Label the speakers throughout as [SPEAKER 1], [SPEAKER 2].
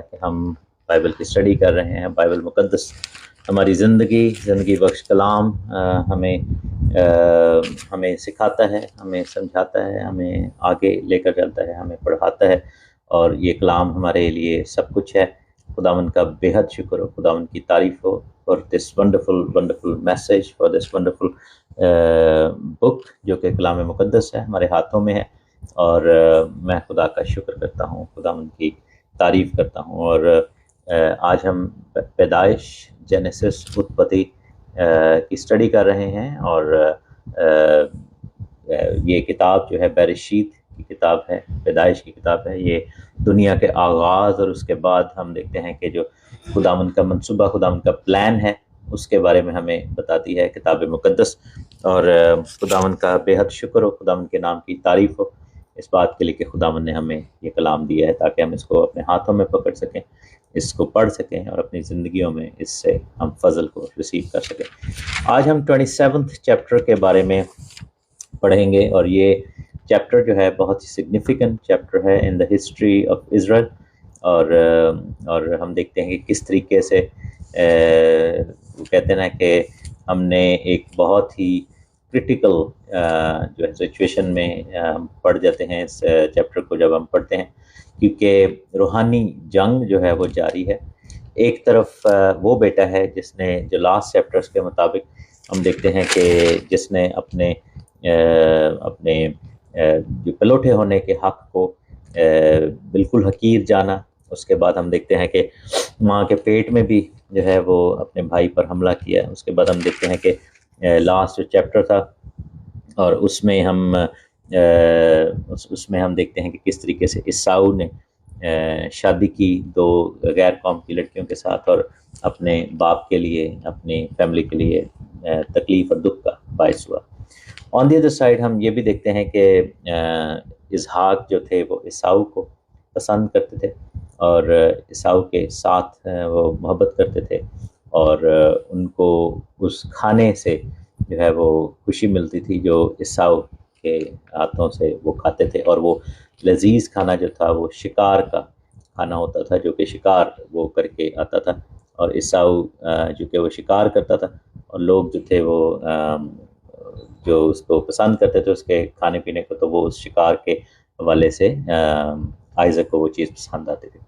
[SPEAKER 1] کہ ہم بائبل کی اسٹڈی کر رہے ہیں. بائبل مقدس ہماری زندگی بخش کلام ہمیں سکھاتا ہے، ہمیں سمجھاتا ہے، ہمیں آگے لے کر چلتا ہے، ہمیں پڑھاتا ہے، اور یہ کلام ہمارے لیے سب کچھ ہے. خداوند کا بے حد شکر ہو، خداوند کی تعریف ہو for this wonderful message, for this wonderful book جو کہ کلام مقدس ہے، ہمارے ہاتھوں میں ہے. اور میں خدا کا شکر کرتا ہوں، خداوند کی تعریف کرتا ہوں. اور آج ہم پیدائش، جینیسس، اتپتی کی اسٹڈی کر رہے ہیں. اور یہ کتاب جو ہے بریشیت کی کتاب ہے، پیدائش کی کتاب ہے. یہ دنیا کے آغاز اور اس کے بعد ہم دیکھتے ہیں کہ جو خداوند کا منصوبہ، خداوند کا پلان ہے، اس کے بارے میں ہمیں بتاتی ہے کتاب مقدس. اور خداوند کا بے حد شکر ہو، خداوند کے نام کی تعریف ہو اس بات کے لیے کہ خداوند نے ہمیں یہ کلام دیا ہے تاکہ ہم اس کو اپنے ہاتھوں میں پکڑ سکیں، اس کو پڑھ سکیں، اور اپنی زندگیوں میں اس سے ہم فضل کو ریسیو کر سکیں. آج ہم 27 چیپٹر کے بارے میں پڑھیں گے، اور یہ چیپٹر جو ہے بہت ہی سگنیفیکنٹ چیپٹر ہے ان دا ہسٹری آف اسرائیل. اور ہم دیکھتے ہیں کہ کس طریقے سے وہ کہتے ہیں نا کہ ہم نے ایک بہت ہی کرٹیکل جو ہے سچویشن میں ہم پڑھ جاتے ہیں اس چیپٹر کو جب ہم پڑھتے ہیں، کیونکہ روحانی جنگ جو ہے وہ جاری ہے. ایک طرف وہ بیٹا ہے جس نے، جو لاسٹ چیپٹرز کے مطابق ہم دیکھتے ہیں کہ جس نے اپنے جو پلوٹے ہونے کے حق کو بالکل حقیر جانا. اس کے بعد ہم دیکھتے ہیں کہ ماں کے پیٹ میں بھی جو ہے وہ اپنے بھائی پر حملہ کیا. اس کے بعد ہم دیکھتے ہیں کہ لاسٹ چیپٹر تھا، اور اس میں ہم دیکھتے ہیں کہ کس طریقے سے عیساؤ نے شادی کی 2 غیر قوم کی لڑکیوں کے ساتھ، اور اپنے باپ کے لیے، اپنی فیملی کے لیے تکلیف اور دکھ کا باعث ہوا. آن دی ادر سائڈ ہم یہ بھی دیکھتے ہیں کہ اسحاق جو تھے وہ عیساؤ کو پسند کرتے تھے، اور عیساؤ کے ساتھ وہ محبت کرتے تھے، اور ان کو اس کھانے سے جو ہے وہ خوشی ملتی تھی جو عیساؤ کے ہاتھوں سے وہ کھاتے تھے. اور وہ لذیذ کھانا جو تھا وہ شکار کا کھانا ہوتا تھا، جو کہ شکار وہ کر کے آتا تھا. اور عیساؤ جو کہ وہ شکار کرتا تھا، اور لوگ جو تھے وہ جو اس کو پسند کرتے تھے اس کے کھانے پینے کو، تو وہ اس شکار کے حوالے سے آئزک کو وہ چیز پسند آتی تھی.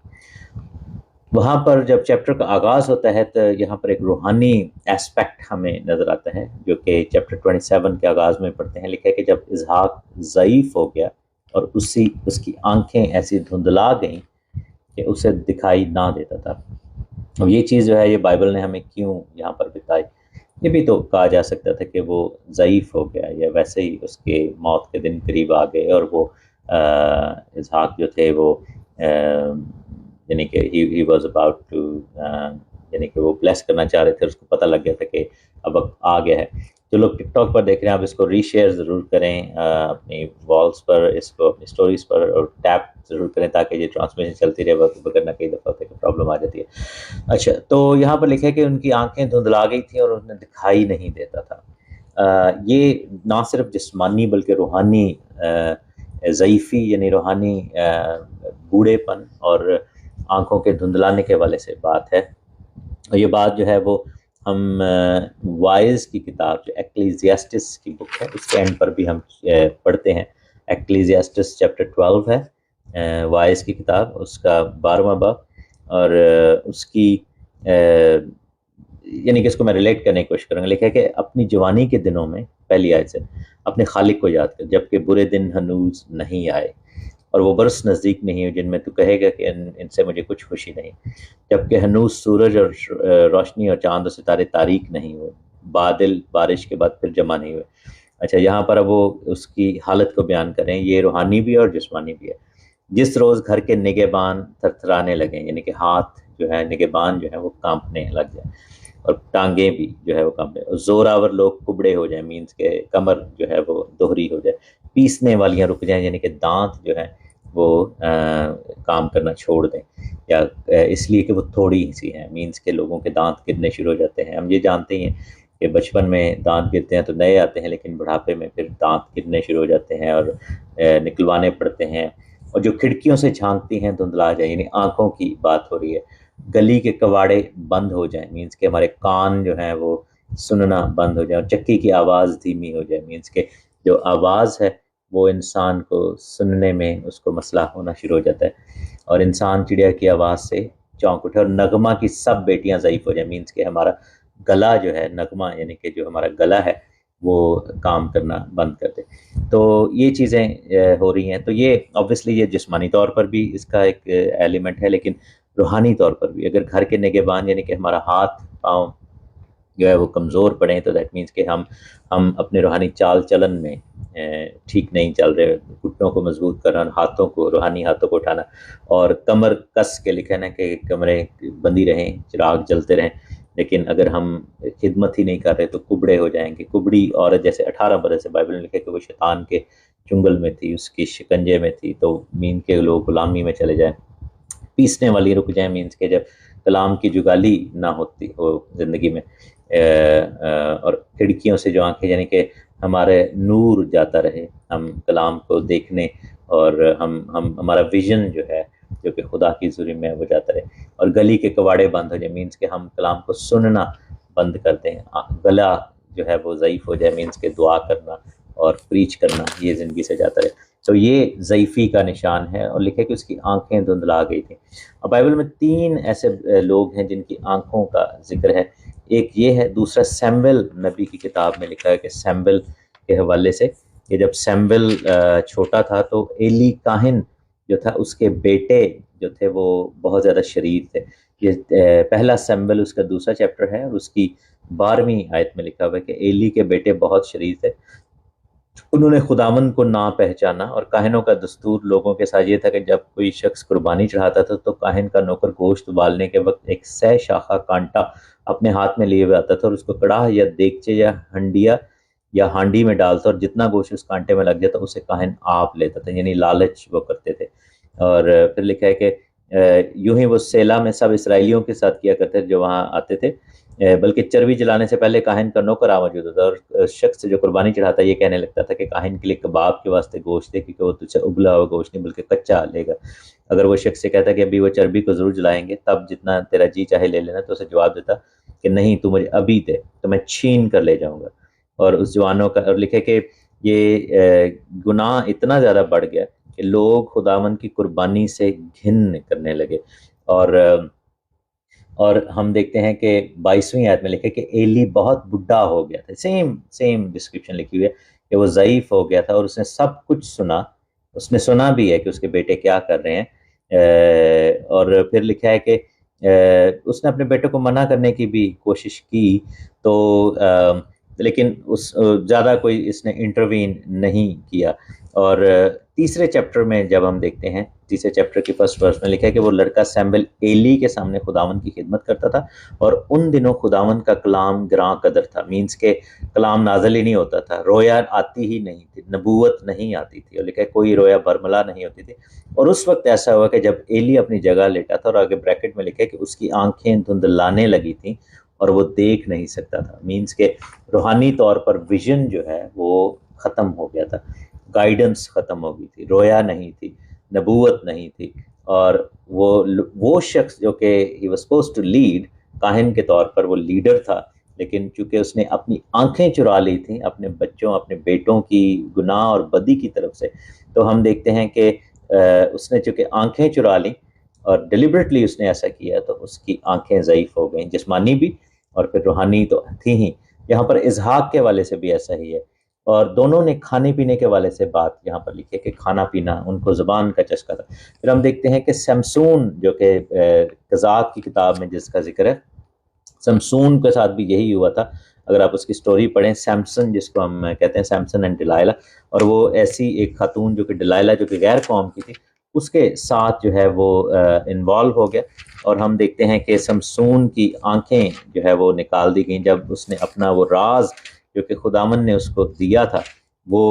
[SPEAKER 1] وہاں پر جب چیپٹر کا آغاز ہوتا ہے تو یہاں پر ایک روحانی ایسپیکٹ ہمیں نظر آتا ہے، جو کہ چیپٹر 27 کے آغاز میں پڑھتے ہیں. لکھا ہے کہ جب اسحاق ضعیف ہو گیا اور اس کی آنکھیں ایسی دھندلا گئیں کہ اسے دکھائی نہ دیتا تھا. اور یہ چیز جو ہے یہ بائبل نے ہمیں کیوں یہاں پر بتائی؟ یہ بھی تو کہا جا سکتا تھا کہ وہ ضعیف ہو گیا، یا ویسے ہی اس کے موت کے دن قریب آ گئے، اور وہ اسحاق جو تھے وہ یعنی کہ ہی واز اباؤٹ ٹو یعنی کہ وہ بلیس کرنا چاہ رہے تھے. اس کو پتہ لگ گیا تھا کہ اب وقت آ گیا ہے. جو لوگ ٹک ٹاک پر دیکھ رہے ہیں آپ اس کو ری شیئر ضرور کریں اپنی والس پر، اس کو اپنی اسٹوریز پر، اور ٹیپ ضرور کریں تاکہ یہ ٹرانسمیشن چلتی رہے، وگرنہ کئی دفعہ ہوتا ہے کہ پرابلم آ جاتی ہے. اچھا، تو یہاں پر لکھا ہے کہ ان کی آنکھیں دھندلا گئی تھیں اور انہیں دکھائی نہیں دیتا تھا. یہ نہ صرف جسمانی بلکہ روحانی ضعیفی، یعنی روحانی بوڑھے پن اور آنکھوں کے دھندلانے کے حوالے سے بات ہے. اور یہ بات جو ہے وہ ہم وائز کی کتاب جو ایکلیزیاسٹس کی بک ہے اس کے اینڈ پر بھی ہم پڑھتے ہیں. ایکلیزیاسٹس چیپٹر 12 ہے، وائز کی کتاب، اس کا 12واں باب. اور اس کی یعنی کہ اس کو میں ریلیٹ کرنے کی کوشش کروں گا. لکھا ہے کہ اپنی جوانی کے دنوں میں، پہلی آیت سے، اپنے خالق کو یاد کر جبکہ برے دن ہنوز نہیں آئے، اور وہ برس نزدیک نہیں ہو جن میں تو کہے گا کہ ان سے مجھے کچھ خوشی نہیں، جبکہ ہنوز سورج اور روشنی اور چاند و ستارے تاریک نہیں ہوئے، بادل بارش کے بعد پھر جمع نہیں ہوئے. اچھا، یہاں پر اب وہ اس کی حالت کو بیان کریں، یہ روحانی بھی اور جسمانی بھی ہے. جس روز گھر کے نگہبان تھرتھرانے لگیں، یعنی کہ ہاتھ جو ہے نگہبان جو ہے وہ کانپنے لگ جائیں، اور ٹانگیں بھی جو ہے وہ کانپنے، اور زوراور لوگ کبڑے ہو جائیں، مینس کہ کمر جو ہے وہ دوہری ہو جائے، پیسنے والیاں رک جائیں، یعنی کہ دانت جو ہے وہ کام کرنا چھوڑ دیں، یا اس لیے کہ وہ تھوڑی سی ہیں، مینس کہ لوگوں کے دانت گرنے شروع ہو جاتے ہیں. ہم یہ جانتے ہی ہیں کہ بچپن میں دانت گرتے ہیں تو نئے آتے ہیں، لیکن بڑھاپے میں پھر دانت گرنے شروع ہو جاتے ہیں اور نکلوانے پڑتے ہیں. اور جو کھڑکیوں سے جھانکتی ہیں دھندلا جائیں، یعنی آنکھوں کی بات ہو رہی ہے۔ گلی کے کواڑے بند ہو جائیں، مینس کہ ہمارے کان جو ہیں وہ سننا بند ہو جائیں، اور چکی کی آواز دھیمی ہو جائے، مینس کہ جو آواز ہے وہ انسان کو سننے میں اس کو مسئلہ ہونا شروع ہو جاتا ہے، اور انسان چڑیا کی آواز سے چونک اٹھے، اور نغمہ کی سب بیٹیاں ضعیف ہو جائیں، مینس کہ ہمارا گلا جو ہے، نغمہ یعنی کہ جو ہمارا گلا ہے وہ کام کرنا بند کر دے۔ تو یہ چیزیں ہو رہی ہیں۔ تو یہ obviously یہ جسمانی طور پر بھی اس کا ایک ایلیمنٹ ہے، لیکن روحانی طور پر بھی اگر گھر کے نگہبان یعنی کہ ہمارا ہاتھ پاؤں جو ہے وہ کمزور پڑیں، تو دیٹ مینس کہ ہم اپنے روحانی چال چلن میں ٹھیک نہیں چل رہے، گھٹنوں کو مضبوط کرنا، ہاتھوں کو، روحانی ہاتھوں کو اٹھانا، اور کمر کس کے لکھا نا کہ کمریں بندی رہیں، چراغ جلتے رہیں، لیکن اگر ہم خدمت ہی نہیں کر رہے تو کبڑے ہو جائیں گے۔ کبڑی عورت جیسے 18 برس سے بائبل میں لکھا کہ وہ شیطان کے چنگل میں تھی، اس کی شکنجے میں تھی، تو مین کے لوگ غلامی میں چلے جائیں۔ پیسنے والی رک جائیں، مینس کہ جب کلام کی جگالی نہ ہوتی ہو زندگی میں، اور کھڑکیوں سے جو آنکھیں، یعنی کہ ہمارے نور جاتا رہے، ہم کلام کو دیکھنے، اور ہمارا ویژن جو ہے جو کہ خدا کی حضوری میں وہ جاتا رہے، اور گلی کے کواڑے بند ہو جائے، مینس کہ ہم کلام کو سننا بند کر دیں، گلا جو ہے وہ ضعیف ہو جائے، مینس کہ دعا کرنا اور پریچ کرنا یہ زندگی سے جاتا رہے۔ تو یہ ضعیفی کا نشان ہے، اور لکھے کہ اس کی آنکھیں دھندلا گئی تھیں۔ اور بائبل میں 3 ایسے لوگ ہیں جن کی آنکھوں کا ذکر ہے۔ ایک یہ ہے، دوسرا سیمویل نبی کی کتاب میں لکھا ہے کہ سیمویل کے حوالے سے کہ جب سیمویل چھوٹا تھا تو ایلی کاہن جو تھا اس کے بیٹے جو تھے وہ بہت زیادہ شریر تھے۔ یہ پہلا سیمویل اس کا دوسرا چیپٹر ہے، اور اس کی 12ویں آیت میں لکھا ہوا ہے کہ ایلی کے بیٹے بہت شریر تھے، انہوں نے خداوند کو نہ پہچانا، اور کاہنوں کا دستور لوگوں کے ساتھ یہ تھا کہ جب کوئی شخص قربانی چڑھاتا تھا تو کاہن کا نوکر گوشت ابالنے کے وقت ایک 100 شاخہ کانٹا اپنے ہاتھ میں لیے ہوئے آتا تھا، اور اس کو کڑاہ یا دیگچے یا ہنڈیا یا ہانڈی میں ڈالتا، اور جتنا گوشت اس کانٹے میں لگ جاتا اسے کاہن آپ لیتا تھا، یعنی لالچ وہ کرتے تھے۔ اور پھر لکھا ہے کہ یوں ہی وہ سیلا میں سب اسرائیلیوں کے ساتھ کیا کرتے تھے جو وہاں آتے تھے، بلکہ چربی جلانے سے پہلے کاہن کا نوکر موجود ہوتا، اور شخص جو قربانی چڑھاتا یہ کہنے لگتا تھا کہ کاہن کے لیے کباب کے واسطے گوشت دے، کیونکہ وہ تجھ سے ابلا ہوا گوشت نہیں بلکہ کچا لے گا۔ اگر وہ شخص سے کہتا کہ ابھی وہ چربی کو ضرور جلائیں گے، تب جتنا تیرا جی چاہے لے لینا، تو اسے جواب دیتا کہ نہیں، تو مجھے ابھی دے تو میں چھین کر لے جاؤں گا۔ اور اس جوانوں کا، اور لکھے کہ یہ گناہ اتنا زیادہ بڑھ گیا کہ لوگ خداوند کی قربانی سے گھن کرنے لگے، اور ہم دیکھتے ہیں کہ 22ویں آیت میں لکھے کہ ایلی بہت بڈھا ہو گیا تھا، سیم ڈسکرپشن لکھی ہوئی ہے کہ وہ ضعیف ہو گیا تھا، اور اس نے سب کچھ سنا، اس نے سنا بھی ہے کہ اس کے بیٹے کیا کر رہے ہیں، اور پھر لکھا ہے کہ اس نے اپنے بیٹے کو منع کرنے کی بھی کوشش کی، تو لیکن زیادہ کوئی اس نے انٹروین نہیں کیا۔ اور تیسرے چیپٹر میں جب ہم دیکھتے ہیں، تیسرے چیپٹر کی فرسٹ ورس میں لکھا ہے کہ وہ لڑکا سیمویل ایلی کے سامنے خداوند کی خدمت کرتا تھا، اور ان دنوں خداوند کا کلام گراں قدر تھا، مینس کہ کلام نازل ہی نہیں ہوتا تھا، رویا آتی ہی نہیں تھی، نبوت نہیں آتی تھی، اور لکھا ہے کوئی رویا برملا نہیں ہوتی تھی۔ اور اس وقت ایسا ہوا کہ جب ایلی اپنی جگہ لیٹا تھا، اور آگے بریکٹ میں لکھا ہے کہ اس کی آنکھیں دھندلانے لگی تھیں اور وہ دیکھ نہیں سکتا تھا، مینس کہ روحانی طور پر ویژن جو ہے وہ ختم ہو گیا تھا، گائیڈنس ختم ہو گئی تھی، رویا نہیں تھی، نبوت نہیں تھی، اور وہ شخص جو کہ he was supposed to lead، کاہن کے طور پر وہ لیڈر تھا، لیکن چونکہ اس نے اپنی آنکھیں چرا لی تھیں اپنے بچوں، اپنے بیٹوں کی گناہ اور بدی کی طرف سے، تو ہم دیکھتے ہیں کہ اس نے چونکہ آنکھیں چرا لیں اور ڈیلیبریٹلی اس نے ایسا کیا، تو اس کی آنکھیں ضعیف ہو گئیں، جسمانی بھی اور پھر روحانی تو تھی ہی۔ یہاں پر اسحاق کے والے سے بھی ایسا ہی ہے، اور دونوں نے کھانے پینے کے والے سے بات یہاں پر لکھی ہے کہ کھانا پینا ان کو زبان کا چسکا تھا۔ پھر ہم دیکھتے ہیں کہ سمسون جو کہ قضات کی کتاب میں جس کا ذکر ہے، سمسون کے ساتھ بھی یہی ہوا تھا۔ اگر آپ اس کی سٹوری پڑھیں، سیمسن جس کو ہم کہتے ہیں، سیمسن اینڈ ڈلائلہ، اور وہ ایسی ایک خاتون جو کہ ڈلائلہ جو کہ غیر قوم کی تھی، اس کے ساتھ جو ہے وہ انوالو ہو گیا، اور ہم دیکھتے ہیں کہ سمسون کی آنکھیں جو ہے وہ نکال دی گئیں جب اس نے اپنا وہ راز جو کہ خداوند نے اس کو دیا تھا وہ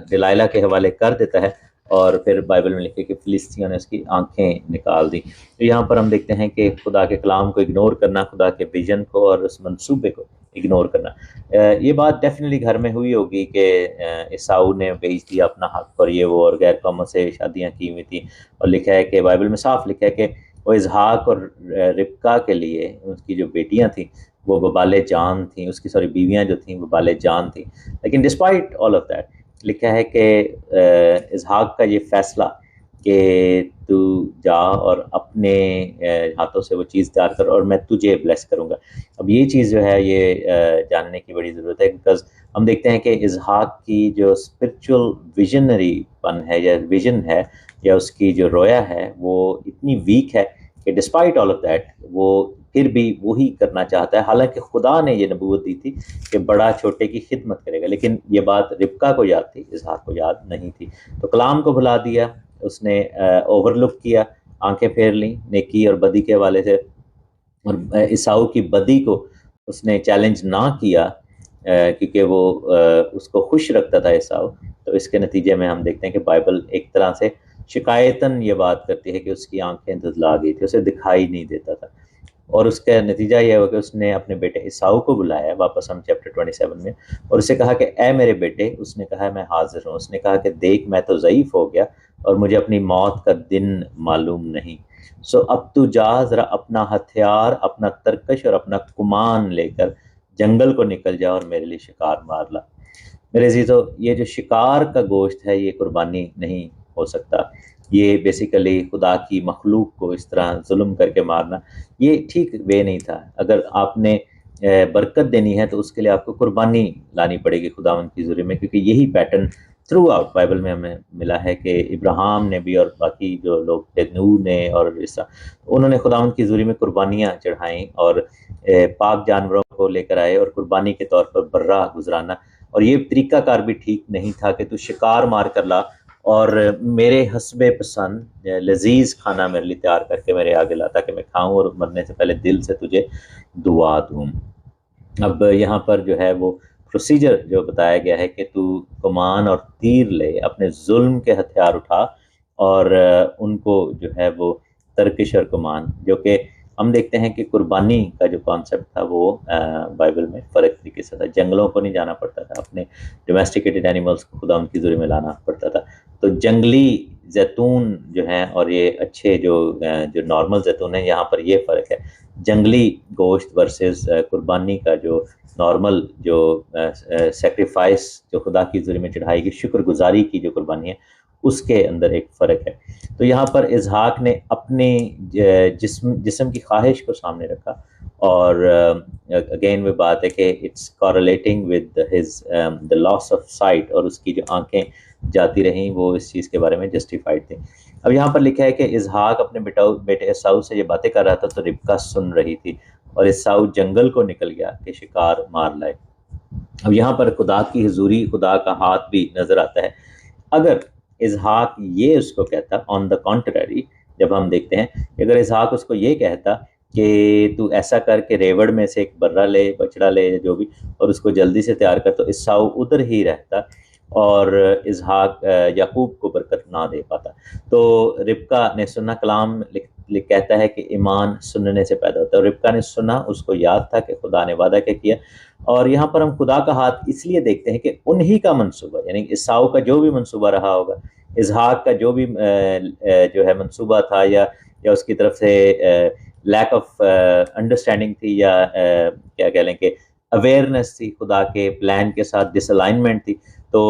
[SPEAKER 1] ڈلائلہ کے حوالے کر دیتا ہے، اور پھر بائبل میں لکھے کہ فلسطینیوں نے اس کی آنکھیں نکال دی۔ تو یہاں پر ہم دیکھتے ہیں کہ خدا کے کلام کو اگنور کرنا، خدا کے ویژن کو اور اس منصوبے کو اگنور کرنا. یہ بات ڈیفینیٹلی گھر میں ہوئی ہوگی کہ عیساؤ نے بیچ دیا اپنا حق اور یہ وہ اور غیر قوموں سے شادیاں کی ہوئی تھیں. اور لکھا ہے کہ بائبل میں صاف لکھا ہے کہ وہ اسحاق اور ربکا کے لیے اس کی جو بیٹیاں تھیں وہ وبال جان تھیں، اس کی بیویاں جو تھیں وبال جان تھیں. لیکن ڈسپائٹ آل آف دیٹ لکھا ہے کہ اسحاق کا یہ فیصلہ کہ تو جا اور اپنے ہاتھوں سے وہ چیز تیار کر اور میں تجھے بلیس کروں گا. اب یہ چیز جو ہے یہ جاننے کی بڑی ضرورت ہے، بیکاز ہم دیکھتے ہیں کہ اسحاق کی جو اسپرچول ویژنری پن ہے یا ویژن ہے یا اس کی جو رویا ہے وہ اتنی ویک ہے کہ ڈسپائٹ آل آف دیٹ وہ پھر بھی وہی کرنا چاہتا ہے. حالانکہ خدا نے یہ نبوت دی تھی کہ بڑا چھوٹے کی خدمت کرے گا، لیکن یہ بات ربکا کو یاد تھی، اسحاق کو یاد نہیں تھی. تو کلام کو بھلا دیا، اس نے اوور لک کیا، آنکھیں پھیر لیں نیکی اور بدی کے حوالے سے. اور عیساؤ کی بدی کو اس نے چیلنج نہ کیا کیونکہ وہ اس کو خوش رکھتا تھا عیساؤ. تو اس کے نتیجے میں ہم دیکھتے ہیں کہ بائبل ایک طرح سے شکایتاً یہ بات کرتی ہے کہ اس کی آنکھیں دھندلا گئی تھی، اسے دکھائی نہیں دیتا تھا. اور اس کا نتیجہ یہ ہوا کہ اس نے اپنے بیٹے عیساؤ کو بلایا واپس ہم چیپٹر 27 میں، اور اسے کہا کہ اے میرے بیٹے. اس نے کہا میں حاضر ہوں. اس نے کہا کہ دیکھ میں تو ضعیف ہو گیا اور مجھے اپنی موت کا دن معلوم نہیں. سو اب تو جا ذرا اپنا ہتھیار، اپنا ترکش اور اپنا کمان لے کر جنگل کو نکل جا اور میرے لیے شکار مار لا. میرے عزیزو، یہ جو شکار کا گوشت ہے یہ قربانی نہیں ہو سکتا. یہ بیسیکلی خدا کی مخلوق کو اس طرح ظلم کر کے مارنا یہ ٹھیک وے نہیں تھا. اگر آپ نے برکت دینی ہے تو اس کے لیے آپ کو قربانی لانی پڑے گی خداوند کی حضوری میں، کیونکہ یہی پیٹرن تھرو آؤٹ بائبل میں ہمیں ملا ہے کہ ابراہیم نے بھی اور باقی جو لوگ تھے نوح نے اور انہوں نے خداوند کی حضوری میں قربانیاں چڑھائیں اور پاک جانوروں کو لے کر آئے اور قربانی کے طور پر برہ گزرانا. اور یہ طریقہ کار بھی ٹھیک نہیں تھا کہ تو شکار مار کر لا اور میرے حسب پسند لذیذ کھانا میرے لیے تیار کر کے میرے آگے لا تاکہ میں کھاؤں اور مرنے سے پہلے دل سے تجھے دعا دوں. اب یہاں پر جو ہے وہ پروسیجر جو بتایا گیا ہے کہ تو کمان اور تیر لے، اپنے ظلم کے ہتھیار اٹھا اور ان کو جو ہے وہ ترکش اور کمان، جو کہ ہم دیکھتے ہیں کہ قربانی کا جو کانسیپٹ تھا وہ بائبل میں فرق طریقے سے تھا. جنگلوں کو نہیں جانا پڑتا تھا، اپنے ڈومیسٹیکیٹڈ اینیملس کو خدا ان کی حضوری میں لانا پڑتا تھا. تو جنگلی زیتون جو ہیں اور یہ اچھے جو نارمل زیتون ہیں، یہاں پر یہ فرق ہے. جنگلی گوشت ورسز قربانی کا جو نارمل جو سیکریفائس جو خدا کی حضوری میں چڑھائی گئی شکر گزاری کی جو قربانی ہے اس کے اندر ایک فرق ہے. تو یہاں پر اسحاق نے اپنے جسم کی خواہش کو سامنے رکھا، اور اگین وہ بات ہے کہ it's correlating with his the loss of sight, اور اس کی جو آنکھیں جاتی رہیں وہ اس چیز کے بارے میں جسٹیفائڈ تھیں. اب یہاں پر لکھا ہے کہ اسحاق اپنے بیٹے عیساؤ سے یہ باتیں کر رہا تھا تو ربکا سن رہی تھی، اور عیساؤ جنگل کو نکل گیا کہ شکار مار لائے. اب یہاں پر خدا کی حضوری، خدا کا ہاتھ بھی نظر آتا ہے. اگر اسحاق یہ اس کو کہتا، آن دا کانٹرری جب ہم دیکھتے ہیں کہ اگر اسحاق اس کو یہ کہتا کہ تو ایسا کر کے ریوڑ میں سے ایک برہ لے، بچڑا لے، جو بھی، اور اس کو جلدی سے تیار کر، تو عیساؤ ادھر ہی رہتا اور اسحاق یعقوب کو برکت نہ دے پاتا. تو ربکا نے سنا. کلام کہتا ہے کہ ایمان سننے سے پیدا ہوتا ہے، اور ربکا نے سنا، اس کو یاد تھا کہ خدا نے وعدہ کیا. اور یہاں پر ہم خدا کا ہاتھ اس لیے دیکھتے ہیں کہ انہی کا منصوبہ، یعنی عیساؤ کا جو بھی منصوبہ رہا ہوگا، اسحاق کا جو بھی جو ہے منصوبہ تھا، یا اس کی طرف سے لیک آف انڈرسٹینڈنگ تھی، یا کیا کہہ لیں کہ اویئرنیس تھی خدا کے پلان کے ساتھ، ڈس الائنمنٹ تھی، تو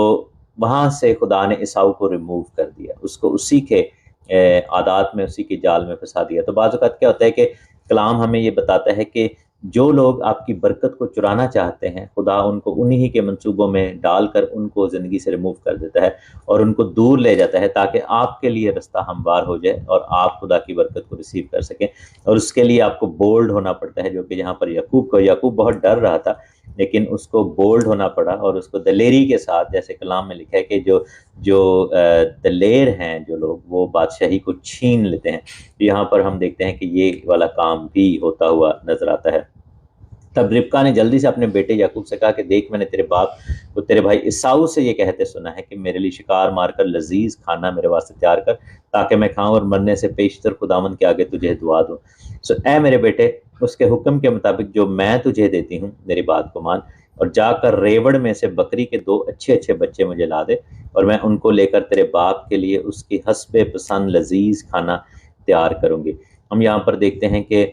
[SPEAKER 1] وہاں سے خدا نے عیساؤ کو ریموو کر دیا، اس کو اسی کے عادات میں، اسی کی جال میں پھنسا دیا. تو بعض اوقات کیا ہوتا ہے کہ کلام ہمیں یہ بتاتا ہے کہ جو لوگ آپ کی برکت کو چرانا چاہتے ہیں، خدا ان کو انہی کے منصوبوں میں ڈال کر ان کو زندگی سے ریموو کر دیتا ہے اور ان کو دور لے جاتا ہے تاکہ آپ کے لیے رستہ ہموار ہو جائے اور آپ خدا کی برکت کو ریسیو کر سکیں. اور اس کے لیے آپ کو بولڈ ہونا پڑتا ہے، جو کہ یہاں پر یعقوب بہت ڈر رہا تھا، لیکن اس کو بولڈ ہونا پڑا اور اس کو دلیری کے ساتھ، جیسے کلام میں لکھا ہے کہ جو دلیر ہیں جو لوگ، وہ بادشاہی کو چھین لیتے ہیں. یہاں پر ہم دیکھتے ہیں کہ یہ والا کام بھی ہوتا ہوا نظر آتا ہے. تب ربکا نے جلدی سے اپنے بیٹے یعقوب سے کہا کہ دیکھ، میں نے تیرے باپ کو تیرے بھائی عیساؤ سے یہ کہتے سنا ہے کہ میرے لیے شکار مار کر لذیذ کھانا میرے واسطے تیار کر تاکہ میں کھاؤں اور مرنے سے پیشتر خداوند کے آگے تجھے دعا دوں. سو اے میرے بیٹے، اس کے حکم کے مطابق جو میں تجھے دیتی ہوں میری بات کو مان، اور جا کر ریوڑ میں سے بکری کے 2 اچھے اچھے بچے مجھے لا دے، اور میں ان کو لے کر تیرے باپ کے لیے اس کی حسب پسند لذیذ کھانا تیار کروں گی۔ ہم یہاں پر دیکھتے ہیں کہ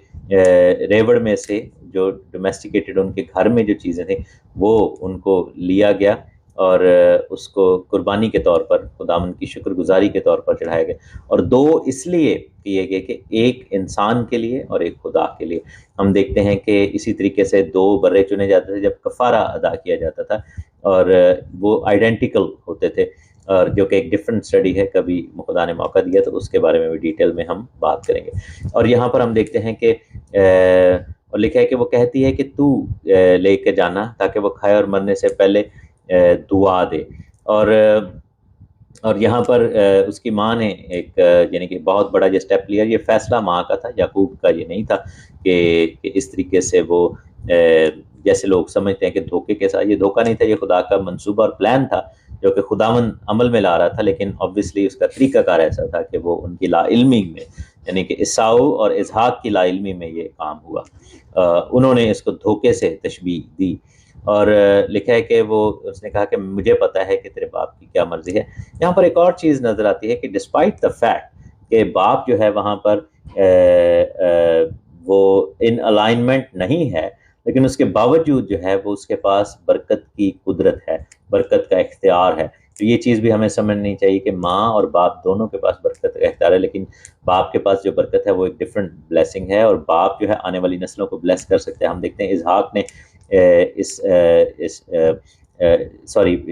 [SPEAKER 1] ریوڑ میں سے جو ڈومیسٹیکیٹڈ ان کے گھر میں جو چیزیں تھیں وہ ان کو لیا گیا اور اس کو قربانی کے طور پر، خداوند کی شکر گزاری کے طور پر چڑھایا گیا، اور 2 اس لیے کیے گئے کہ ایک انسان کے لیے اور ایک خدا کے لیے۔ ہم دیکھتے ہیں کہ اسی طریقے سے 2 برے چنے جاتے تھے جب کفارہ ادا کیا جاتا تھا، اور وہ آئیڈینٹیکل ہوتے تھے، اور جو کہ ایک ڈفرینٹ اسٹڈی ہے، کبھی خدا نے موقع دیا تو اس کے بارے میں بھی ڈیٹیل میں ہم بات کریں گے۔ اور یہاں پر ہم دیکھتے ہیں کہ اور لکھا ہے کہ وہ کہتی ہے کہ تو لے کے جانا تاکہ وہ کھائے اور مرنے سے پہلے دعا دے، اور یہاں پر اس کی ماں نے ایک یعنی کہ بہت بڑا یہ اسٹیپ لیا۔ یہ فیصلہ ماں کا تھا، یعقوب کا یہ نہیں تھا کہ اس طریقے سے وہ جیسے لوگ سمجھتے ہیں کہ دھوکے کے ساتھ، یہ دھوکہ نہیں تھا، یہ خدا کا منصوبہ اور پلان تھا جو کہ خداوند عمل میں لا رہا تھا، لیکن obviously اس کا طریقہ کار ایسا تھا کہ وہ ان کی لا علمی میں، یعنی کہ عیساؤ اور اسحاق کی لا علمی میں یہ کام ہوا، انہوں نے اس کو دھوکے سے تشبیہ دی، اور لکھا ہے کہ وہ اس نے کہا کہ مجھے پتا ہے کہ تیرے باپ کی کیا مرضی ہے۔ یہاں پر ایک اور چیز نظر آتی ہے کہ ڈسپائٹ دا فیکٹ کہ باپ جو ہے وہاں پر وہ ان الائنمنٹ نہیں ہے، لیکن اس کے باوجود جو ہے وہ اس کے پاس برکت کی قدرت ہے، برکت کا اختیار ہے۔ تو یہ چیز بھی ہمیں سمجھنی چاہیے کہ ماں اور باپ دونوں کے پاس برکت کا اختیار ہے، لیکن باپ کے پاس جو برکت ہے وہ ایک ڈفرینٹ بلیسنگ ہے، اور باپ جو ہے آنے والی نسلوں کو بلیس کر سکتے ہیں۔ ہم دیکھتے ہیں اسحاق نے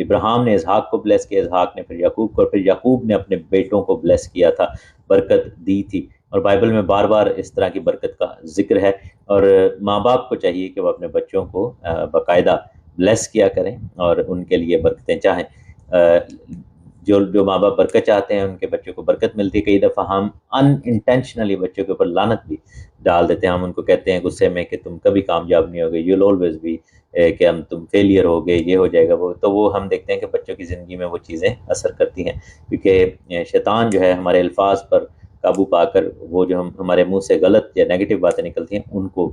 [SPEAKER 1] ابراہیم نے اسحاق کو بلیس کیا، اسحاق نے پھر یعقوب کو، پھر یعقوب نے اپنے بیٹوں کو بلیس کیا تھا، برکت دی تھی، اور بائبل میں بار بار اس طرح کی برکت کا ذکر ہے، اور ماں باپ کو چاہیے کہ وہ اپنے بچوں کو باقاعدہ بلیس کیا کریں اور ان کے لیے برکتیں چاہیں۔ جو ماں باپ برکت چاہتے ہیں ان کے بچوں کو برکت ملتی ہے۔ کئی دفعہ ہم ان انٹینشنلی بچوں کے اوپر لعنت بھی ڈال دیتے ہیں، ہم ان کو کہتے ہیں غصے میں کہ تم کبھی کامیاب نہیں ہوگے، یو ول آلویز بی، کہ تم فیلئر ہوگے، یہ ہو جائے گا وہ، تو وہ ہم دیکھتے ہیں کہ بچوں کی زندگی میں وہ چیزیں اثر کرتی ہیں، کیونکہ شیطان جو ہے ہمارے الفاظ پر قابو پا کر وہ جو ہمارے منہ سے غلط یا نیگیٹو باتیں نکلتی ہیں ان کو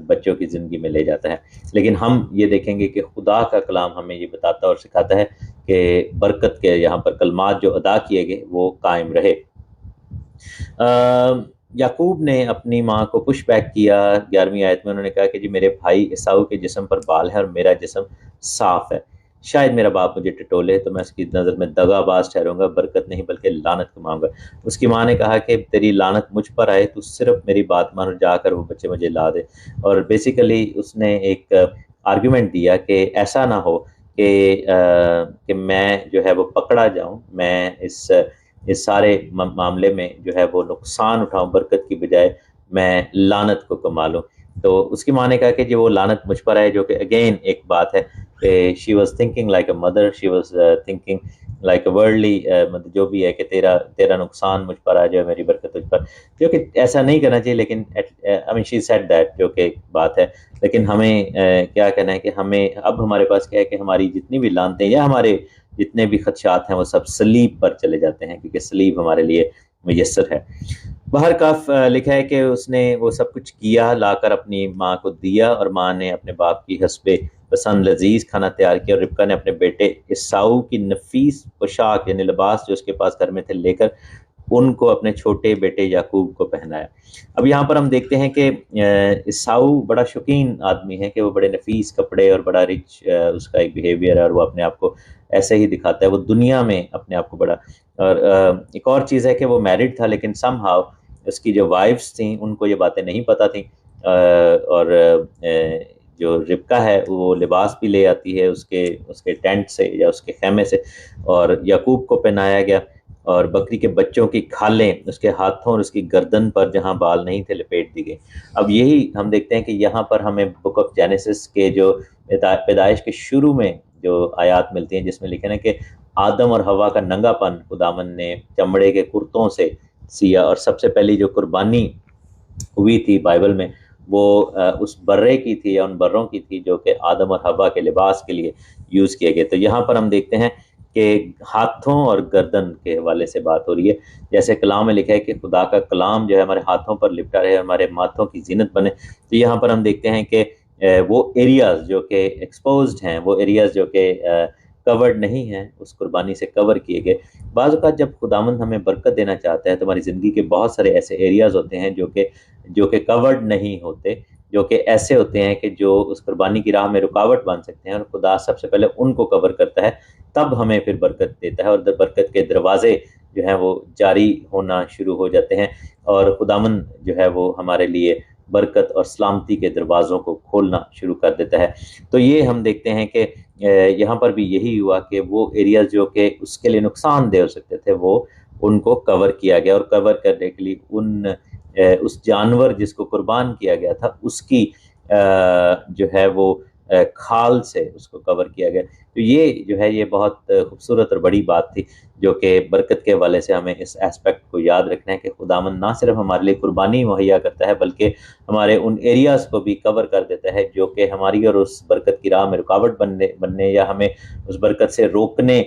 [SPEAKER 1] بچوں کی زندگی میں لے جاتا ہے۔ لیکن ہم یہ دیکھیں گے کہ خدا کا کلام ہمیں یہ بتاتا اور سکھاتا ہے کہ برکت کے یہاں پر کلمات جو ادا کیے گئے وہ قائم رہے۔ یعقوب نے اپنی ماں کو پش بیک کیا 11ویں آیت میں، انہوں نے کہا کہ جی میرے بھائی عیساؤ کے جسم پر بال ہے اور میرا جسم صاف ہے، شاید میرا باپ مجھے ٹٹولے تو میں اس کی نظر میں دغا باز ٹھہروں گا، برکت نہیں بلکہ لعنت کماؤں گا۔ اس کی ماں نے کہا کہ تیری لعنت مجھ پر آئے، تو صرف میری بات مان اور جا کر وہ بچے مجھے لا دے۔ اور بیسیکلی اس نے ایک آرگیومنٹ دیا کہ ایسا نہ ہو کہ میں جو ہے وہ پکڑا جاؤں، میں اس سارے معاملے میں جو ہے وہ نقصان اٹھاؤں، برکت کی بجائے میں لعنت کو کما لوں۔ تو اس کی ماں نے کہا کہ جی وہ لعنت مجھ پر ہے، جو کہ اگین ایک بات ہے کہ she was thinking like a mother, she was thinking like a worldly, جو بھی ہے کہ تیرا نقصان مجھ پر آ جائے، میری برکت تجھ پر، جو کہ ایسا نہیں کرنا چاہیے، لیکن شی سیڈ دیٹ، جو کہ ایک بات ہے۔ لیکن ہمیں کیا کہنا ہے کہ ہمیں اب ہمارے پاس کیا ہے کہ ہماری جتنی بھی لعنتیں یا ہمارے جتنے بھی خدشات ہیں وہ سب صلیب پر چلے جاتے ہیں، کیونکہ صلیب ہمارے لیے میسر ہے۔ بہرکاف لکھا ہے کہ اس نے وہ سب کچھ کیا، لا کر اپنی ماں کو دیا، اور ماں نے اپنے باپ کی حسب پسند لذیذ کھانا تیار کیا، اور ربکہ نے اپنے بیٹے عیساؤ کی نفیس پوشاک یعنی لباس جو اس کے پاس گھر میں تھے لے کر ان کو اپنے چھوٹے بیٹے یعقوب کو پہنایا۔ اب یہاں پر ہم دیکھتے ہیں کہ عیساؤ بڑا شوقین آدمی ہے، کہ وہ بڑے نفیس کپڑے اور بڑا رچ اس کا ایک بیہیویئر ہے، اور وہ اپنے آپ کو ایسے ہی دکھاتا ہے، وہ دنیا میں اپنے آپ کو بڑا، اور ایک اور چیز ہے کہ وہ میرڈ تھا، لیکن سم ہاؤ اس کی جو وائفز تھیں ان کو یہ باتیں نہیں پتہ تھیں، اور جو ربکہ ہے وہ لباس بھی لے آتی ہے اس کے ٹینٹ سے یا اس کے خیمے سے، اور یعقوب کو پہنایا گیا، اور بکری کے بچوں کی کھالیں اس کے ہاتھوں اور اس کی گردن پر جہاں بال نہیں تھے لپیٹ دی گئی۔ اب یہی ہم دیکھتے ہیں کہ یہاں پر ہمیں بک آف جینیسس کے جو پیدائش کے شروع میں جو آیات ملتی ہیں جس میں لکھا ہے کہ آدم اور حوا کا ننگا پن خداوند نے چمڑے کے کرتوں سے سیا، اور سب سے پہلی جو قربانی ہوئی تھی بائبل میں وہ اس برے کی تھی یا ان بروں کی تھی جو کہ آدم اور حوا کے لباس کے لیے یوز کیے گئے۔ تو یہاں پر ہم دیکھتے ہیں کہ ہاتھوں اور گردن کے حوالے سے بات ہو رہی ہے. جیسے کلام میں لکھا ہے کہ خدا کا کلام جو ہے ہمارے ہاتھوں پر لپٹا رہے، ہمارے ماتھوں کی زینت بنے. تو یہاں پر ہم دیکھتے ہیں کہ وہ ایریاز جو کہ ایکسپوزڈ ہیں، وہ ایریاز جو کہ کورڈ نہیں ہیں، اس قربانی سے کور کیے گئے. بعض اوقات جب خداوند ہمیں برکت دینا چاہتا ہے تو ہماری زندگی کے بہت سارے ایسے ایریاز ہوتے ہیں جو کہ کورڈ نہیں ہوتے، جو کہ ایسے ہوتے ہیں کہ جو اس قربانی کی راہ میں رکاوٹ بن سکتے ہیں، اور خدا سب سے پہلے ان کو کور کرتا ہے، تب ہمیں پھر برکت دیتا ہے، اور برکت کے دروازے جو ہیں وہ جاری ہونا شروع ہو جاتے ہیں، اور خداوند جو ہے وہ ہمارے لیے برکت اور سلامتی کے دروازوں کو کھولنا شروع کر دیتا ہے. تو یہ ہم دیکھتے ہیں کہ یہاں پر بھی یہی ہوا کہ وہ ایریاز جو کہ اس کے لیے نقصان دہ ہو سکتے تھے، وہ ان کو کور کیا گیا، اور کور کرنے کے لیے اس جانور جس کو قربان کیا گیا تھا اس کی جو ہے وہ کھال سے اس کو کور کیا گیا. تو یہ جو ہے یہ بہت خوبصورت اور بڑی بات تھی، جو کہ برکت کے حوالے سے ہمیں اس ایسپیکٹ کو یاد رکھنا ہے کہ خداوند نہ صرف ہمارے لیے قربانی مہیا کرتا ہے بلکہ ہمارے ان ایریاز کو بھی کور کر دیتا ہے جو کہ ہماری اور اس برکت کی راہ میں رکاوٹ بننے یا ہمیں اس برکت سے روکنے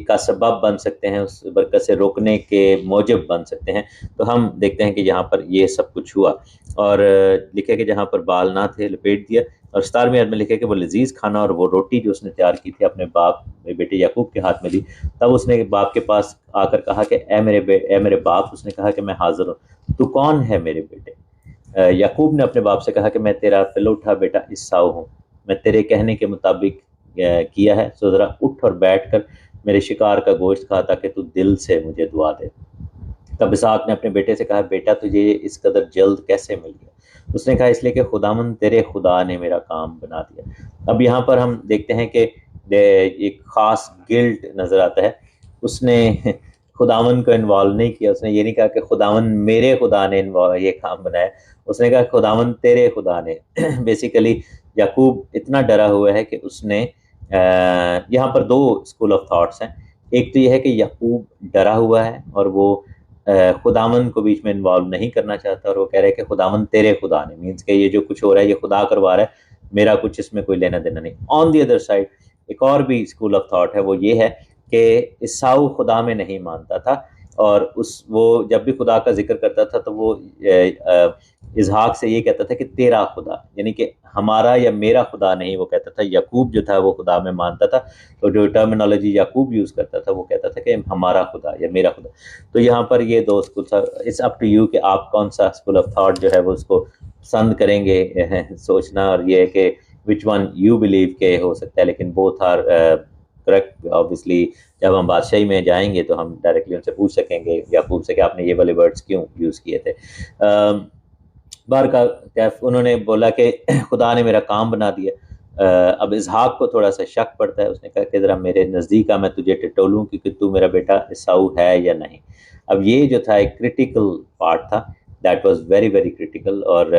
[SPEAKER 1] کا سبب بن سکتے ہیں، اس برکت سے روکنے کے موجب بن سکتے ہیں. تو ہم دیکھتے ہیں کہ یہاں پر یہ سب کچھ ہوا، اور لکھے کہ جہاں پر بال نہ تھے لپیٹ دیا. اور 17ویں آیت میں لکھے کہ وہ لذیذ کھانا اور وہ روٹی جو اس نے تیار کی تھی اپنے بیٹے یعقوب کے ہاتھ میں دی. تب اس نے باپ کے پاس آ کر کہا کہ اے میرے باپ. اس نے کہا کہ میں حاضر ہوں، تو کون ہے میرے بیٹے؟ یعقوب نے اپنے باپ سے کہا کہ میں تیرا پلوٹھا بیٹا عیساؤ ہوں، میں تیرے کہنے کے مطابق کیا ہے، سو ذرا اٹھ اور بیٹھ کر میرے شکار کا گوشت کھا تاکہ تو دل سے مجھے دعا دے. تب اسحاق نے اپنے بیٹے سے کہا بیٹا تجھے اس قدر جلد کیسے مل گیا؟ اس نے کہا اس لیے کہ خداوند تیرے خدا نے میرا کام بنا دیا. اب یہاں پر ہم دیکھتے ہیں کہ ایک خاص گلٹ نظر آتا ہے. اس نے خداوند کو انوالو نہیں کیا، اس نے یہ نہیں کہا کہ خداوند میرے خدا نے یہ کام بنایا، اس نے کہا خداوند تیرے خدا نے. بیسیکلی یعقوب اتنا ڈرا ہوا ہے کہ اس نے یہاں پر دو اسکول آف تھاٹس ہیں. ایک تو یہ ہے کہ یعقوب ڈرا ہوا ہے اور وہ خداوند کو بیچ میں انوالو نہیں کرنا چاہتا، اور وہ کہہ رہے کہ خداوند تیرے خدا نے، مینس کہ یہ جو کچھ ہو رہا ہے یہ خدا کروا رہا ہے، میرا کچھ اس میں کوئی لینا دینا نہیں. آن دی ادر سائڈ ایک اور بھی اسکول آف تھاٹ ہے، وہ یہ ہے کہ عیساؤ خدا میں نہیں مانتا تھا، اور وہ جب بھی خدا کا ذکر کرتا تھا تو وہ اسحاق سے یہ کہتا تھا کہ تیرا خدا، یعنی کہ ہمارا یا میرا خدا نہیں، وہ کہتا تھا. یعقوب جو تھا وہ خدا میں مانتا تھا، تو جو ٹرمینالوجی یعقوب یوز کرتا تھا وہ کہتا تھا کہ ہمارا خدا یا میرا خدا. تو یہاں پر یہ دو اسکول تھا. اٹس اپ ٹو یو کہ آپ کون سا اسکول آف تھاٹ جو ہے وہ اس کو پسند کریں گے سوچنا، اور یہ ہے کہ وچ ون یو بلیو کہ ہو سکتا ہے، لیکن بوتھ آر کریکٹ. آبویسلی جب ہم بادشاہی میں جائیں گے تو ہم ڈائریکٹلی ان سے پوچھ سکیں گے یعقوب سے کہ آپ نے یہ والے ورڈز کیوں یوز کیے تھے. بار کا انہوں نے بولا کہ خدا نے میرا کام بنا دیا. اب اسحاق کو تھوڑا سا شک پڑتا ہے، اس نے کہا کہ ذرا میرے نزدیک آ، میں تجھے ٹٹولوں کہ تو میرا بیٹا عیساؤ ہے یا نہیں. اب یہ جو تھا ایک کریٹیکل پارٹ تھا، that was very very critical. اور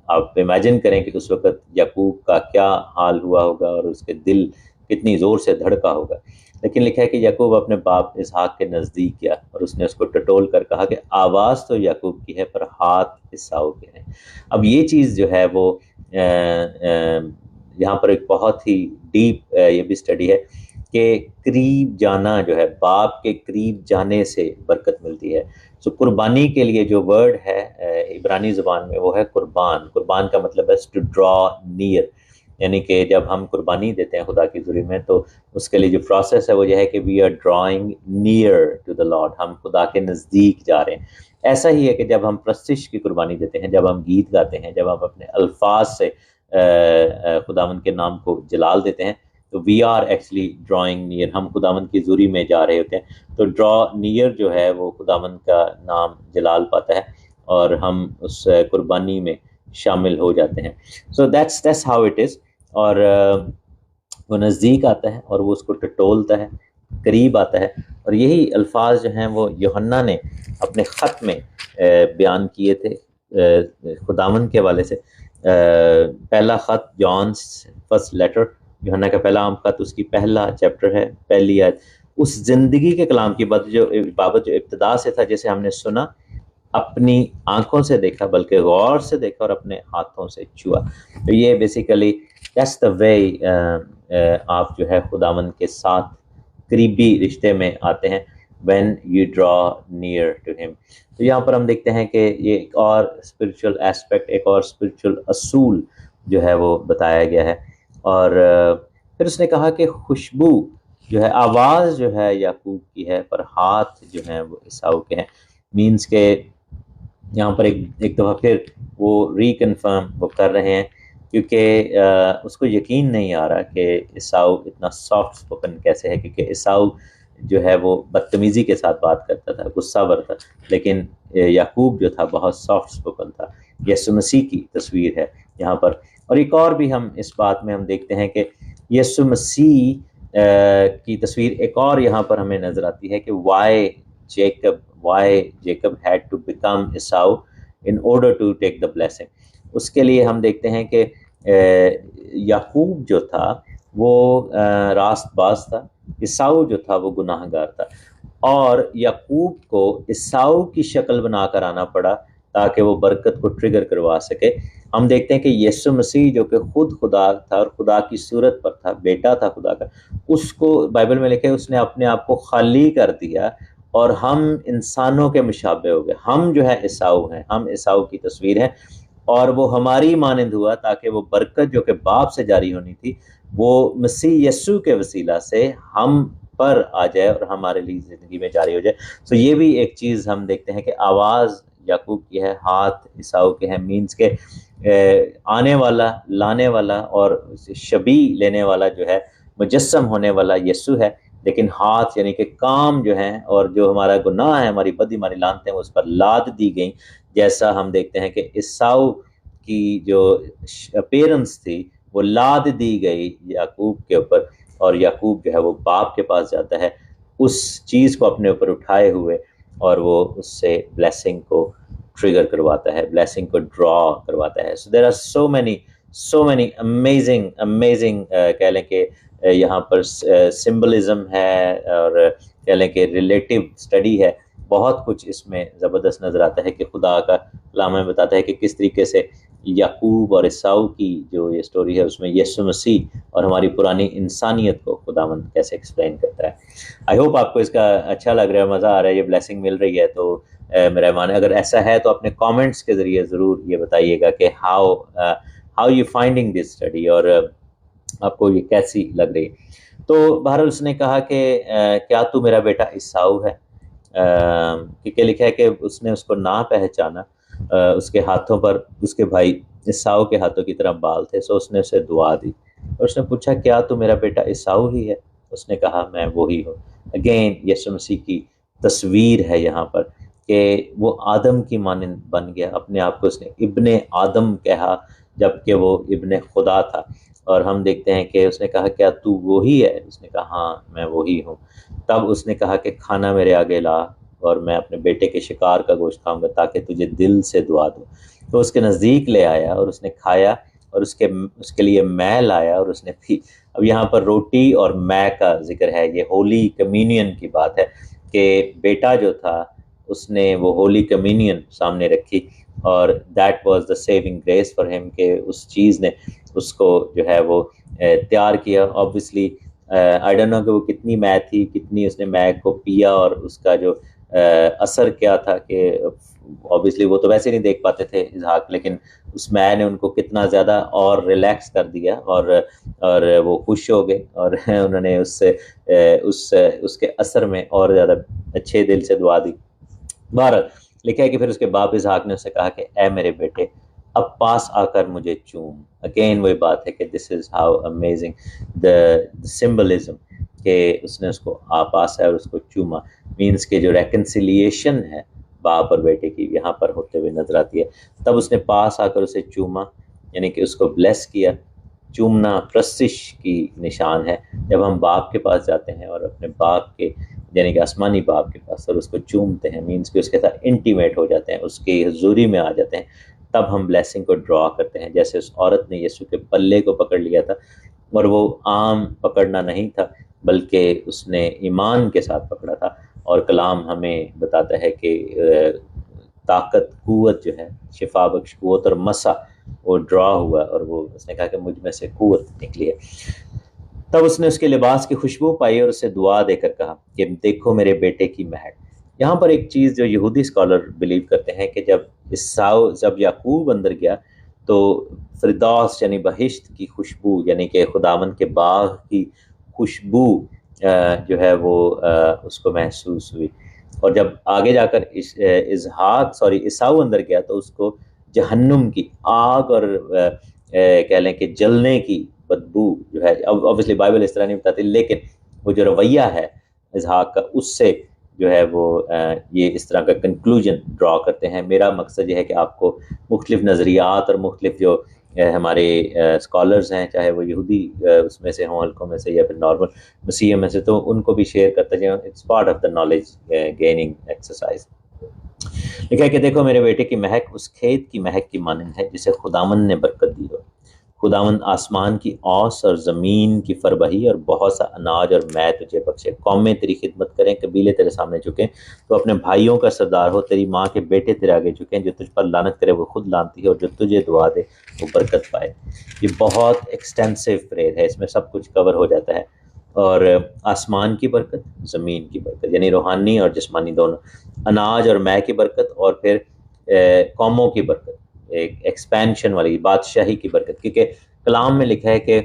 [SPEAKER 1] آپ امیجن کریں کہ اس وقت یعقوب کا کیا حال ہوا ہوگا اور اس کے دل کتنی زور سے دھڑکا ہوگا. لیکن لکھا ہے کہ یعقوب اپنے باپ اسحاق کے نزدیک گیا اور اس نے اس کو ٹٹول کر کہا کہ آواز تو یعقوب کی ہے پر ہاتھ عیساؤ کے ہیں. اب یہ چیز جو ہے وہ یہاں پر ایک بہت ہی ڈیپ یہ بھی اسٹڈی ہے کہ قریب جانا جو ہے، باپ کے قریب جانے سے برکت ملتی ہے. سو قربانی کے لیے جو ورڈ ہے عبرانی زبان میں وہ ہے قربان. قربان کا مطلب ہے ٹو ڈرا نیئر، یعنی کہ جب ہم قربانی دیتے ہیں خدا کی حضوری میں تو اس کے لیے جو پروسیس ہے وہ یہ ہے کہ we are drawing near to the Lord, ہم خدا کے نزدیک جا رہے ہیں. ایسا ہی ہے کہ جب ہم پرستش کی قربانی دیتے ہیں، جب ہم گیت گاتے ہیں، جب ہم اپنے الفاظ سے خداوند کے نام کو جلال دیتے ہیں تو we are actually drawing near, ہم خداوند کی حضوری میں جا رہے ہوتے ہیں. تو ڈرا نیئر جو ہے وہ خداوند کا نام جلال پاتا ہے اور ہم اس قربانی میں شامل ہو جاتے ہیں. So that's how it is. اور وہ نزدیک آتا ہے اور وہ اس کو ٹٹولتا ہے، قریب آتا ہے. اور یہی الفاظ جو ہیں وہ یوحنا نے اپنے خط میں بیان کیے تھے خداوند کے حوالے سے. پہلا خط جانس فرسٹ لیٹر، یوحنا کا پہلا عام خط، اس کی پہلا چیپٹر ہے، پہلی آیت. اس زندگی کے کلام کی بابت جو ابتدا سے تھا، جسے ہم نے سنا، اپنی آنکھوں سے دیکھا، بلکہ غور سے دیکھا اور اپنے ہاتھوں سے چھوا. تو یہ بیسیکلی دیٹس دا وے آپ جو ہے خداوند کے ساتھ قریبی رشتے میں آتے ہیں when you draw near to him. تو یہاں پر ہم دیکھتے ہیں کہ یہ ایک اور اسپرچل ایسپیکٹ، ایک اور اسپرچل اصول جو ہے وہ بتایا گیا ہے. اور پھر اس نے کہا کہ خوشبو جو ہے، آواز جو ہے یعقوب کی ہے پر ہاتھ جو ہیں وہ عیساؤ کے ہیں. مینس کہ یہاں پر ایک دفعہ پھر وہ ریکنفرم وہ کر رہے ہیں، کیونکہ اس کو یقین نہیں آ رہا کہ عیساؤ اتنا سافٹ اسپوکن کیسے ہے، کیونکہ عیساؤ جو ہے وہ بدتمیزی کے ساتھ بات کرتا تھا، غصہ ور تھا، لیکن یعقوب جو تھا بہت سافٹ اسپوکن تھا. یسوع مسیح کی تصویر ہے یہاں پر. اور ایک اور بھی ہم اس بات میں ہم دیکھتے ہیں کہ یسوع مسیح کی تصویر ایک اور یہاں پر ہمیں نظر آتی ہے کہ why Jacob had to become Esau in order to take the blessing. اس کے لیے ہم دیکھتے ہیں کہ یعقوب جو تھا وہ راست باز تھا، عیساؤ جو تھا وہ گناہ گار تھا، اور یعقوب کو عیساؤ کی شکل بنا کر آنا پڑا تاکہ وہ برکت کو ٹریگر کروا سکے. ہم دیکھتے ہیں کہ یسوع مسیح جو کہ خود خدا تھا اور خدا کی صورت پر تھا، بیٹا تھا خدا کا، اس کو بائبل میں لکھے اس نے اپنے آپ کو خالی کر دیا اور ہم انسانوں کے مشابہ ہو گئے. ہم جو ہے عیساؤ ہیں، ہم عیساؤ کی تصویر ہیں، اور وہ ہماری مانند ہوا تاکہ وہ برکت جو کہ باپ سے جاری ہونی تھی وہ مسیح یسوع کے وسیلہ سے ہم پر آ جائے اور ہمارے لیے زندگی میں جاری ہو جائے. تو یہ بھی ایک چیز ہم دیکھتے ہیں کہ آواز یعقوب کی ہے، ہاتھ عیساؤ کے ہیں. مینس کہ آنے والا، لانے والا اور شبیہ لینے والا جو ہے، مجسم ہونے والا یسوع ہے، لیکن ہاتھ یعنی کہ کام جو ہیں اور جو ہمارا گناہ ہے، ہماری بدی، ہماری لعنتیں اس پر لاد دی گئیں. جیسا ہم دیکھتے ہیں کہ عیساؤ کی جو اپیرنس تھی وہ لاد دی گئی یعقوب کے اوپر، اور یعقوب جو ہے وہ باپ کے پاس جاتا ہے اس چیز کو اپنے اوپر اٹھائے ہوئے، اور وہ اس سے بلیسنگ کو ٹریگر کرواتا ہے، بلیسنگ کو ڈرا کرواتا ہے. So there are so many amazing کہہ لیں کہ یہاں پر سمبلزم ہے، اور کہہ لیں کہ ریلیٹیو اسٹڈی ہے. بہت کچھ اس میں زبردست نظر آتا ہے کہ خدا کا کلام ہمیں بتاتا ہے کہ کس طریقے سے یعقوب اور عیساؤ کی جو یہ سٹوری ہے اس میں یسوع مسیح اور ہماری پرانی انسانیت کو خداوند کیسے ایکسپلین کرتا ہے. آئی ہوپ آپ کو اس کا اچھا لگ رہا ہے، مزہ آ رہا ہے، یہ بلیسنگ مل رہی ہے. تو میرا ایمان ہے اگر ایسا ہے تو اپنے کامنٹس کے ذریعے ضرور یہ بتائیے گا کہ how you finding this study, اور آپ کو یہ کیسی لگ رہی. تو بہرحال اس نے کہا کہ کیا تو میرا بیٹا عیساؤ ہے، کیونکہ لکھا ہے کہ اس نے اس کو نہ پہچانا، اس کے ہاتھوں پر اس کے بھائی عیساؤ کے ہاتھوں کی طرح بال تھے. سو اس نے اسے دعا دی اور اس نے پوچھا کیا تو میرا بیٹا عیساؤ ہی ہے؟ اس نے کہا میں وہی ہوں. اگین یسوع مسیح کی تصویر ہے یہاں پر کہ وہ آدم کی مانند بن گیا، اپنے آپ کو اس نے ابن آدم کہا جبکہ وہ ابن خدا تھا. اور ہم دیکھتے ہیں کہ اس نے کہا کیا تو وہی ہے؟ اس نے کہا ہاں میں وہی ہوں. تب اس نے کہا کہ کھانا میرے آگے لا اور میں اپنے بیٹے کے شکار کا گوشت کھاؤں گا تاکہ تجھے دل سے دعا دوں. تو اس کے نزدیک لے آیا اور اس نے کھایا، اور اس کے لیے میں لایا اور اس نے پی. اب یہاں پر روٹی اور میں کا ذکر ہے، یہ ہولی کمیونین کی بات ہے کہ بیٹا جو تھا اس نے وہ ہولی کمیونین سامنے رکھی، اور that was the saving grace for ہم، کہ اس چیز نے اس کو جو ہے وہ تیار کیا. آبویسلی آئی ڈونٹ نو کہ وہ کتنی میں تھی، کتنی اس نے میں کو پیا، اور اس کا جو اثر کیا تھا کہ آبویسلی وہ تو ویسے نہیں دیکھ پاتے تھے اسحاق، لیکن اس میں نے ان کو کتنا زیادہ اور ریلیکس کر دیا، اور وہ خوش ہو گئے، اور انہوں نے اس کے اثر میں اور زیادہ اچھے دل سے دعا دی. بہرحال لکھا ہے کہ پھر اس کے باپ اسحاق نے اسے کہا کہ اے میرے بیٹے اب پاس آ کر مجھے چوم. اگین وہی بات ہے کہ this is how amazing the symbolism, کہ اس نے اس کو پاس ہے اور اس کو چوما. مینس کہ جو ریکنسیلیشن ہے باپ اور بیٹے کی یہاں پر ہوتے ہوئے نظر آتی ہے. تب اس نے پاس آ کر اسے چوما، یعنی کہ اس کو بلیس کیا. چومنا پرستش کی نشان ہے. جب ہم باپ کے پاس جاتے ہیں اور اپنے باپ کے یعنی کہ آسمانی باپ کے پاس اور اس کو چومتے ہیں، مینس کہ اس کے ساتھ انٹیمیٹ ہو جاتے ہیں، اس کی حضوری میں آ جاتے ہیں، تب ہم بلیسنگ کو ڈرا کرتے ہیں. جیسے اس عورت نے یسوع کے پلے کو پکڑ لیا تھا، اور وہ عام پکڑنا نہیں تھا بلکہ اس نے ایمان کے ساتھ پکڑا تھا. اور کلام ہمیں بتاتا ہے کہ طاقت، قوت جو ہے، شفا بخش قوت اور مسا وہ ڈرا ہوا اور وہ اس نے کہا کہ مجھ میں سے قوت نکلی ہے. تب اس نے اس کے لباس کی خوشبو پائی اور اسے دعا دے کر کہا کہ دیکھو میرے بیٹے کی مہک. یہاں پر ایک چیز جو یہودی اسکالر بلیو کرتے ہیں کہ جب یعقوب اندر گیا تو فردوس یعنی بہشت کی خوشبو یعنی کہ خداوند کے باغ کی خوشبو جو ہے وہ اس کو محسوس ہوئی. اور جب آگے جا کر عیساؤ اندر گیا تو اس کو جہنم کی آگ اور کہہ لیں کہ جلنے کی بدبو جو ہے، obviously بائبل اس طرح نہیں بتاتی، لیکن وہ جو رویہ ہے اسحاق کا اس سے جو ہے وہ یہ اس طرح کا کنکلوژن ڈرا کرتے ہیں. میرا مقصد یہ ہے کہ آپ کو مختلف نظریات اور مختلف جو ہمارے اسکالرز ہیں، چاہے وہ یہودی اس میں سے ہوں حلقوں میں سے یا پھر نارمل مسیح میں سے، تو ان کو بھی شیئر کرتا جائیں. It's part of the knowledge gaining exercise. لکھا ہے کہ دیکھو میرے بیٹے کی مہک اس کھیت کی مہک کی مانند ہے جسے خداوند نے برکت دی ہو. خداوند آسمان کی اوس اور زمین کی فربہی اور بہت سا اناج اور میں تجھے بخشے. قومیں تیری خدمت کریں، قبیلے تیرے سامنے جھکیں، تو اپنے بھائیوں کا سردار ہو. تیری ماں کے بیٹے تیرے آگے جھکیں. جو تجھ پر لعنت کرے وہ خود لعنتی ہے، اور جو تجھے دعا دے وہ برکت پائے. یہ بہت ایکسٹینسو پریئر ہے، اس میں سب کچھ کور ہو جاتا ہے. اور آسمان کی برکت، زمین کی برکت یعنی روحانی اور جسمانی دونوں، اناج اور میں کی برکت، اور پھر قوموں کی برکت، ایک ایکسپینشن والی بادشاہی کی برکت. کیونکہ کلام میں لکھا ہے کہ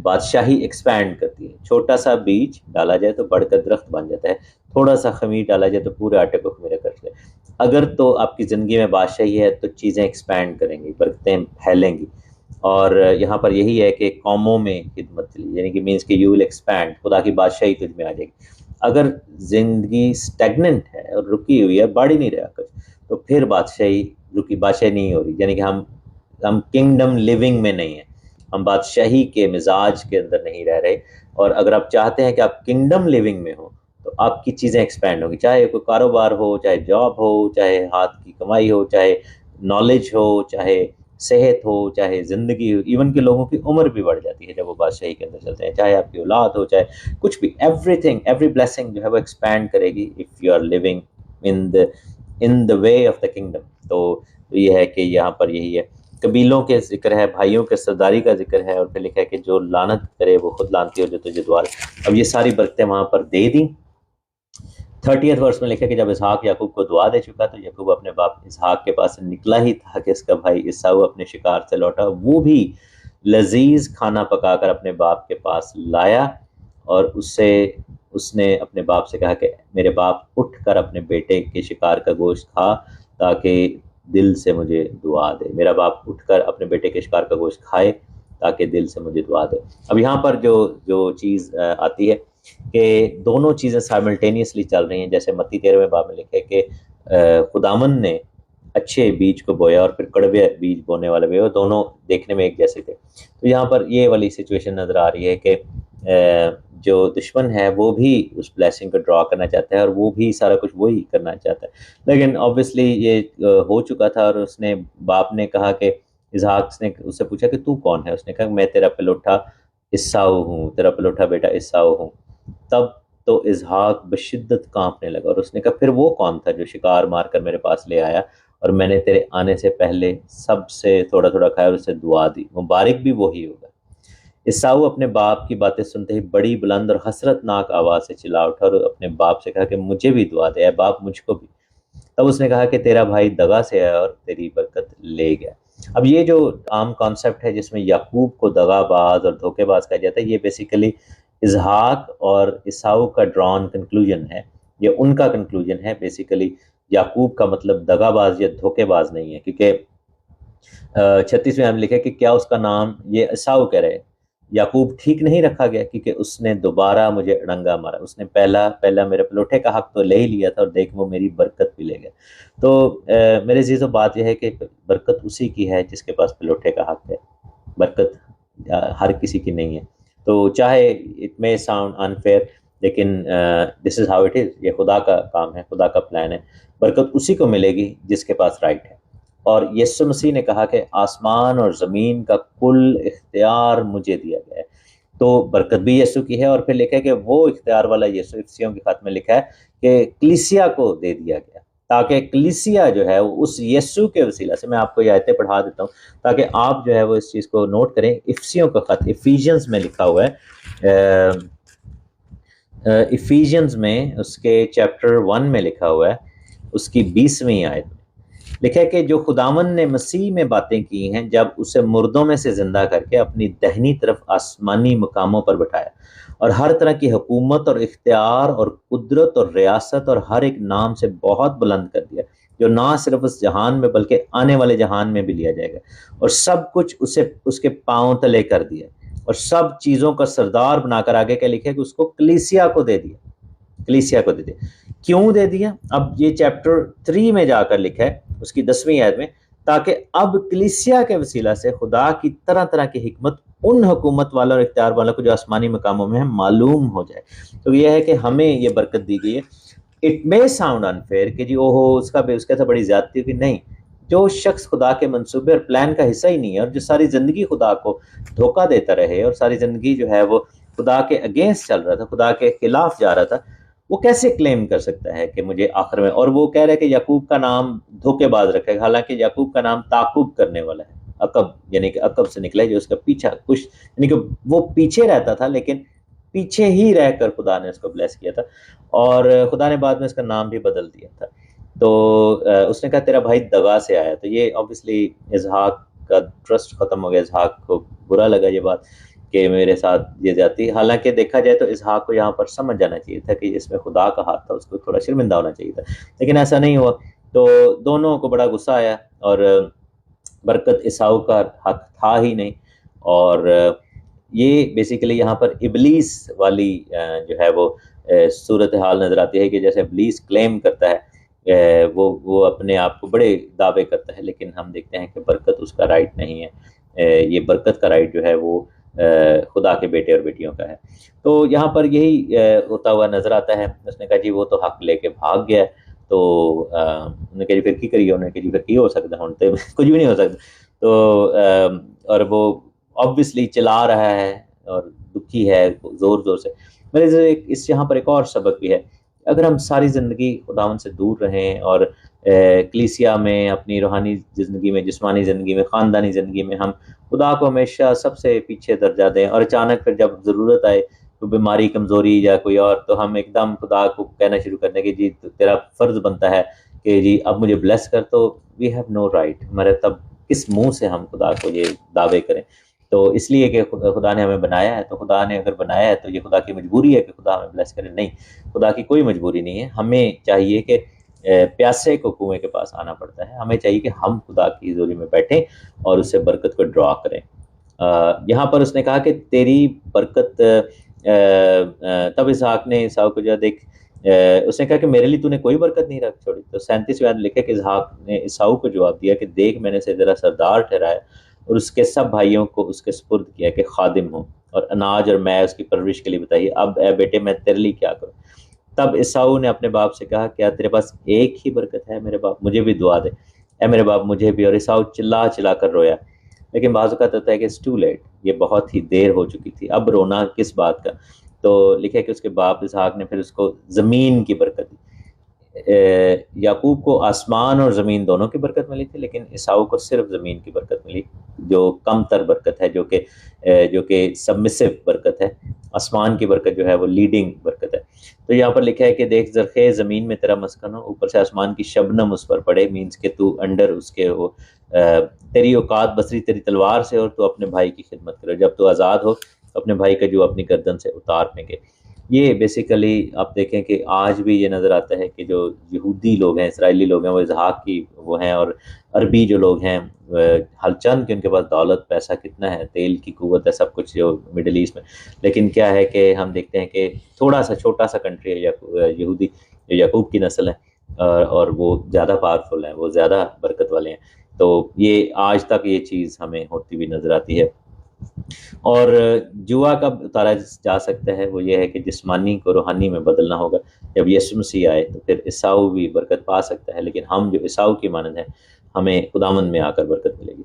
[SPEAKER 1] بادشاہی ایکسپینڈ کرتی ہے. چھوٹا سا بیج ڈالا جائے تو بڑھ کر درخت بن جاتا ہے، تھوڑا سا خمیر ڈالا جائے تو پورے آٹے کو خمیرہ کر دے. اگر تو آپ کی زندگی میں بادشاہی ہے تو چیزیں ایکسپینڈ کریں گی، برکتیں پھیلیں گی. اور یہاں پر یہی ہے کہ قوموں میں خدمت چلی، یعنی کہ مینس کہ یو ول ایکسپینڈ، خدا کی بادشاہی تجھ میں آ جائے گی. اگر زندگی اسٹیگننٹ ہے اور رکی ہوئی ہے، بڑھ ہی نہیں رہا کچھ، تو پھر بادشاہی نہیں ہو رہی. یعنی کہ ہم کنگڈم لیونگ میں نہیں ہیں، ہم بادشاہی کے مزاج کے اندر نہیں رہ رہے. اور اگر آپ چاہتے ہیں کہ آپ کنگڈم لیونگ میں ہوں تو آپ کی چیزیں ایکسپینڈ ہوں گی، چاہے کوئی کاروبار ہو، چاہے جاب ہو، چاہے ہاتھ کی کمائی ہو، چاہے نالج ہو، چاہے صحت ہو، چاہے زندگی ہو. ایون کہ لوگوں کی عمر بھی بڑھ جاتی ہے جب وہ بادشاہی کے اندر چلتے ہیں، چاہے آپ کی اولاد ہو، چاہے کچھ بھی. ایوری تھنگ، ایوری بلیسنگ جو ہے وہ ایکسپینڈ کرے گی if you are living in the way of the kingdom. تو یہ ہے کہ یہاں پر یہی ہے، قبیلوں کے ذکر ہے، بھائیوں کے سرداری کا ذکر ہے، اور پھر لکھا ہے کہ جو لعنت کرے وہ خود لعنتی ہو، جو تجھے دعا دے. اب یہ ساری برکتیں وہاں پر دے دیں. 30 ورس میں لکھا کہ جب اسحاق یعقوب کو دعا دے چکا تو یعقوب اپنے باپ اسحاق کے پاس نکلا ہی تھا کہ اس کا بھائی عیساؤ اپنے شکار سے لوٹا. وہ بھی لذیذ کھانا پکا کر اپنے باپ کے پاس لایا، اور اس نے اپنے باپ سے کہا کہ میرے باپ اٹھ کر اپنے بیٹے کے شکار کا گوشت کھا تاکہ دل سے مجھے دعا دے. میرا باپ اٹھ کر اپنے بیٹے کے شکار کا گوشت کھائے تاکہ دل سے مجھے دعا دے. اب یہاں پر جو چیز آتی ہے کہ دونوں چیزیں سائملٹینیسلی چل رہی ہیں. جیسے متی 13 باب میں لکھے کہ خداوند نے اچھے بیج کو بویا اور پھر کڑوے بیج بونے والے بھی، وہ دونوں دیکھنے میں ایک جیسے تھے. تو یہاں پر یہ والی سچویشن نظر آ رہی ہے کہ جو دشمن ہے وہ بھی اس بلیسنگ کو ڈرا کرنا چاہتا ہے، اور وہ بھی سارا کچھ وہی کرنا چاہتا ہے. لیکن obviously یہ ہو چکا تھا، اور اس نے باپ نے کہا کہ اسحاق نے اس سے پوچھا کہ تو کون ہے؟ اس نے کہا میں تیرا پلوٹھا عیساؤ ہوں، تیرا پلوٹھا بیٹا عیساؤ ہوں. تب تو اسحاق بشدت کانپنے لگا، اور اس نے کہا پھر وہ کون تھا جو شکار مار کر میرے پاس لے آیا، اور میں نے تیرے آنے سے پہلے سب سے تھوڑا تھوڑا کھایا اور اسے دعا دی؟ مبارک بھی وہی ہوگا. عیساؤ اپنے باپ کی باتیں سنتے ہی بڑی بلند اور حسرت ناک آواز سے چلا اٹھا، اور اپنے باپ سے کہا کہ مجھے بھی دعا دے، اے باپ مجھ کو بھی. تب اس نے کہا کہ تیرا بھائی دغا سے آیا اور تیری برکت لے گیا. اب یہ جو عام کانسیپٹ ہے جس میں یعقوب کو دغا باز اور دھوکے باز کہا جاتا ہے، یہ بیسیکلی اسحاق اور عیساؤ کا ڈران کنکلوژن ہے، یہ ان کا کنکلوژن ہے. بیسیکلی یعقوب کا مطلب دغا باز یا دھوکے باز نہیں ہے، کیونکہ 36 میں ہم لکھے کہ کیا اس کا نام، یہ عیساؤ کہہ رہے، یعقوب ٹھیک نہیں رکھا گیا کیونکہ اس نے دوبارہ مجھے اڑنگا مارا. اس نے پہلا میرے پلوٹھے کا حق تو لے ہی لیا تھا، اور دیکھ وہ میری برکت بھی لے گیا. تو میرے عزیزو بات یہ ہے کہ برکت اسی کی ہے جس کے پاس پلوٹھے کا حق ہے. برکت ہر کسی کی نہیں ہے. تو چاہے اٹ میں ساؤنڈ انفیئر، لیکن دس از ہاؤ اٹ از. یہ خدا کا کام ہے، خدا کا پلان ہے. برکت اسی کو ملے گی جس کے پاس رائٹ ہے. اور یسوع مسیح نے کہا کہ آسمان اور زمین کا کل اختیار مجھے دیا گیا ہے. تو برکت بھی یسوع کی ہے، اور پھر لکھا ہے کہ وہ اختیار والا یسوع افسیوں کے خط میں لکھا ہے کہ کلیسیا کو دے دیا گیا. تاکہ کلیسیا جو ہے اس یسوع کے وسیلہ سے، میں آپ کو یہ آیتیں پڑھا دیتا ہوں تاکہ آپ جو ہے وہ اس چیز کو نوٹ کریں۔ افسیوں کا خط ایفیژنز میں لکھا ہوا ہے، ایفیژنز میں اس کے چیپٹر 1 میں لکھا ہوا ہے، اس کی 20ویں آیت میں لکھا ہے کہ جو خداوند نے مسیح میں باتیں کی ہیں جب اسے مردوں میں سے زندہ کر کے اپنی دہنی طرف آسمانی مقاموں پر بٹھایا، اور ہر طرح کی حکومت اور اختیار اور قدرت اور ریاست اور ہر ایک نام سے بہت بلند کر دیا، جو نہ صرف اس جہان میں بلکہ آنے والے جہان میں بھی لیا جائے گا، اور سب کچھ اسے اس کے پاؤں تلے کر دیا، اور سب چیزوں کا سردار بنا کر آگے کیا لکھے کہ اس کو کلیسیا کو دے دیا، کلیسیا کو دے دیا۔ کیوں دے دیا؟ اب یہ چیپٹر 3 میں جا کر لکھا ہے اس کی 10ویں آیت میں، تاکہ اب کلیسیا کے وسیلہ سے خدا کی طرح طرح کی حکمت ان حکومت والوں اور اختیار والوں کو جو آسمانی مقاموں میں معلوم ہو جائے۔ تو یہ ہے کہ ہمیں یہ برکت دی گئی ہے۔ اٹ may sound unfair کہ جی اوہو اس کا تو بڑی زیادتی ہوگی، نہیں، جو شخص خدا کے منصوبے اور پلان کا حصہ ہی نہیں ہے، اور جو ساری زندگی خدا کو دھوکہ دیتا رہے اور ساری زندگی جو ہے وہ خدا کے اگینسٹ چل رہا تھا، خدا کے خلاف جا رہا تھا، وہ کیسے کلیم کر سکتا ہے کہ مجھے آخر میں، اور وہ کہہ رہے کہ یعقوب کا نام دھوکے باز رکھے گا، حالانکہ یعقوب کا نام تعقوب کرنے والا ہے، عقب یعنی کہ عقب سے نکلا ہے، جو اس کا پیچھا کچھ یعنی کہ وہ پیچھے رہتا تھا لیکن پیچھے ہی رہ کر خدا نے اس کو بلیس کیا تھا، اور خدا نے بعد میں اس کا نام بھی بدل دیا تھا۔ تو اس نے کہا تیرا بھائی دغا سے آیا، تو یہ obviously اسحاق کا ٹرسٹ ختم ہو گیا، اسحاق کو برا لگا یہ بات کہ میرے ساتھ یہ جاتی، حالانکہ دیکھا جائے تو اسحاق کو یہاں پر سمجھ جانا چاہیے تھا کہ اس میں خدا کا ہاتھ تھا، اس کو تھوڑا شرمندہ ہونا چاہیے تھا، لیکن ایسا نہیں ہوا۔ تو دونوں کو بڑا غصہ آیا، اور برکت عیساؤ کا حق تھا ہی نہیں، اور یہ بیسیکلی یہاں پر ابلیس والی جو ہے وہ صورتحال نظر آتی ہے کہ جیسے ابلیس کلیم کرتا ہے، وہ اپنے آپ کو بڑے دعوے کرتا ہے، لیکن ہم دیکھتے ہیں کہ برکت اس کا رائٹ نہیں ہے، یہ برکت کا رائٹ جو ہے وہ خدا کے بیٹے اور بیٹیوں کا ہے۔ تو یہاں پر یہی ہوتا ہوا نظر آتا ہے۔ اس نے کہا جی وہ تو حق لے کے بھاگ گیا، تو انہوں نے کہا جی پھر کی کریے، انہوں نے کہا جی پھر کی ہو سکتا ہے، کچھ بھی نہیں ہو سکتا۔ تو اور وہ obviously چلا رہا ہے اور دکھی ہے زور زور سے۔ میرے اس یہاں پر ایک اور سبق بھی ہے، اگر ہم ساری زندگی خداوند سے دور رہیں اور کلیسیا میں، اپنی روحانی زندگی میں، جسمانی زندگی میں، خاندانی زندگی میں ہم خدا کو ہمیشہ سب سے پیچھے درجہ دیں، اور اچانک پھر جب ضرورت آئے کوئی بیماری، کمزوری یا کوئی اور، تو ہم ایک دم خدا کو کہنا شروع کر دیں کہ جی تیرا فرض بنتا ہے کہ جی اب مجھے بلیس کر، تو وی ہیو نو رائٹ، ہمارے تب کس منہ سے ہم خدا کو یہ دعوے کریں؟ تو اس لیے کہ خدا نے ہمیں بنایا ہے، تو خدا نے اگر بنایا ہے تو یہ خدا کی مجبوری ہے کہ خدا ہمیں بلیس کرے؟ نہیں، خدا کی کوئی مجبوری نہیں ہے۔ ہمیں چاہیے کہ پیاسے کو کنویں کے پاس آنا پڑتا ہے، ہمیں چاہیے کہ ہم خدا کی حضوری میں بیٹھیں اور اس سے برکت کو ڈرا کریں۔ یہاں پر اس نے کہا کہ تیری برکت، تب اسحاق نے عیساؤ کو جو دیکھ، اس نے کہا کہ میرے لیے تو نے کوئی برکت نہیں رکھ چھوڑی۔ تو 37ویں آیت لکھے کہ اسحاق نے عیساؤ کو جواب دیا کہ دیکھ میں نے اسے ذرا سردار ٹھہرایا اور اس کے سب بھائیوں کو اس کے سپرد کیا کہ خادم ہوں، اور اناج اور میں اس کی پرورش کے لیے بتائیے، اب اے بیٹے میں تیرے لیے کیا کروں؟ تب عیساؤ نے اپنے باپ سے کہا کیا تیرے پاس ایک ہی برکت ہے میرے باپ؟ مجھے بھی دعا دے، اے میرے باپ مجھے بھی۔ اور عیساؤ چلا چلا کر رویا، لیکن بعض اوقات ہوتا ہے کہ اٹس ٹو لیٹ، یہ بہت ہی دیر ہو چکی تھی، اب رونا کس بات کا؟ تو لکھا ہے کہ اس کے باپ اسحاق نے پھر اس کو زمین کی برکت دی۔ یعقوب کو آسمان اور زمین دونوں کی برکت ملی تھی، لیکن عیساؤ کو صرف زمین کی برکت ملی، جو کم تر برکت ہے، جو کہ سبمسو برکت ہے۔ آسمان کی برکت جو ہے وہ لیڈنگ برکت ہے۔ تو یہاں پر لکھا ہے کہ دیکھ زرخیز زمین میں تیرا مسکن ہو، اوپر سے آسمان کی شبنم اس پر پڑے، مینس کہ تو انڈر اس کے ہو، تیری اوقات بصری تیری تلوار سے، اور تو اپنے بھائی کی خدمت کرو، جب تو آزاد ہو اپنے بھائی کا جو اپنی گردن سے اتار پھینکے۔ یہ بیسیکلی آپ دیکھیں کہ آج بھی یہ نظر آتا ہے کہ جو یہودی لوگ ہیں، اسرائیلی لوگ ہیں، وہ اسحاق کی وہ ہیں، اور عربی جو لوگ ہیں حل چند کہ ان کے پاس دولت پیسہ کتنا ہے، تیل کی قوت ہے، سب کچھ جو مڈل ایسٹ میں، لیکن کیا ہے کہ ہم دیکھتے ہیں کہ تھوڑا سا چھوٹا سا کنٹری ہے یہودی، جو یعقوب کی نسل ہے، اور وہ زیادہ پاورفل ہیں، وہ زیادہ برکت والے ہیں۔ تو یہ آج تک یہ چیز ہمیں ہوتی ہوئی نظر آتی ہے۔ اور جوا کب اتارا جا سکتا ہے؟ وہ یہ ہے کہ جسمانی کو روحانی میں بدلنا ہوگا۔ جب یسوع مسیح آئے تو پھر عیساؤ بھی برکت پا سکتا ہے، لیکن ہم جو عیساؤ کی مانند ہیں، ہمیں خداوند میں آ کر برکت ملے گی۔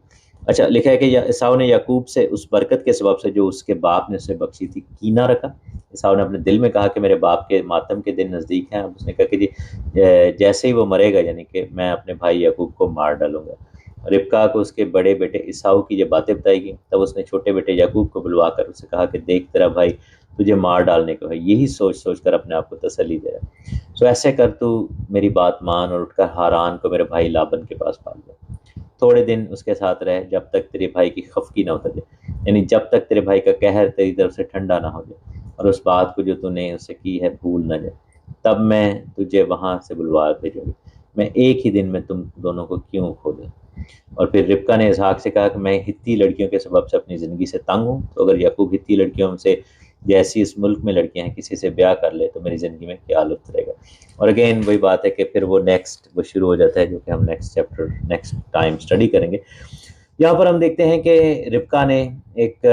[SPEAKER 1] اچھا لکھا ہے کہ عیسیٰ نے یعقوب سے اس برکت کے سبب سے جو اس کے باپ نے اسے بخشی تھی کینہ رکھا. عیسیٰ نے اپنے دل میں کہا کہ میرے باپ کے ماتم کے دن نزدیک ہیں. اب اس نے کہا کہ جی جیسے ہی وہ مرے گا یعنی کہ میں اپنے بھائی یعقوب کو مار ڈالوں گا. ربکا کو اس کے بڑے بیٹے عیسیٰ کی یہ باتیں بتائی گئیں. تب اس نے چھوٹے بیٹے یعقوب کو بلوا کر اسے کہا کہ دیکھ تیرا بھائی تجھے مار ڈالنے کو ہے, یہی سوچ سوچ کر اپنے آپ کو تسلی دے رہا. سو ایسے کر تو میری بات مان اور اٹھ کر ہاران کو میرے بھائی لابن کے پاس بھاگ جا. تھوڑے دن اس کے ساتھ رہ جب تک تیرے بھائی کی خفگی نہ اتر جائے, یعنی جب تک تیرے بھائی کا قہر تیری طرف سے ٹھنڈا نہ ہو جائے اور اس بات کو جو تو نے اسے کی ہے بھول نہ جائے. تب میں تجھے وہاں سے بلوا بھیجوں گی. میں ایک ہی دن میں تم دونوں کو کیوں کھو دوں. اور پھر ربکا نے اسحاق سے کہا کہ میں ہتی لڑکیوں کے سبب سے اپنی زندگی سے تنگ ہوں, تو اگر یعقوب ہتی لڑکیوں سے جیسی اس ملک میں لڑکیاں ہیں کسی سے بیاہ کر لے تو میری زندگی میں کیا لطف رہے گا. اور اگین وہی بات ہے کہ پھر وہ وہ شروع ہو جاتا ہے جو کہ ہم next chapter next time study کریں گے. یہاں پر ہم دیکھتے ہیں کہ ربکا نے ایک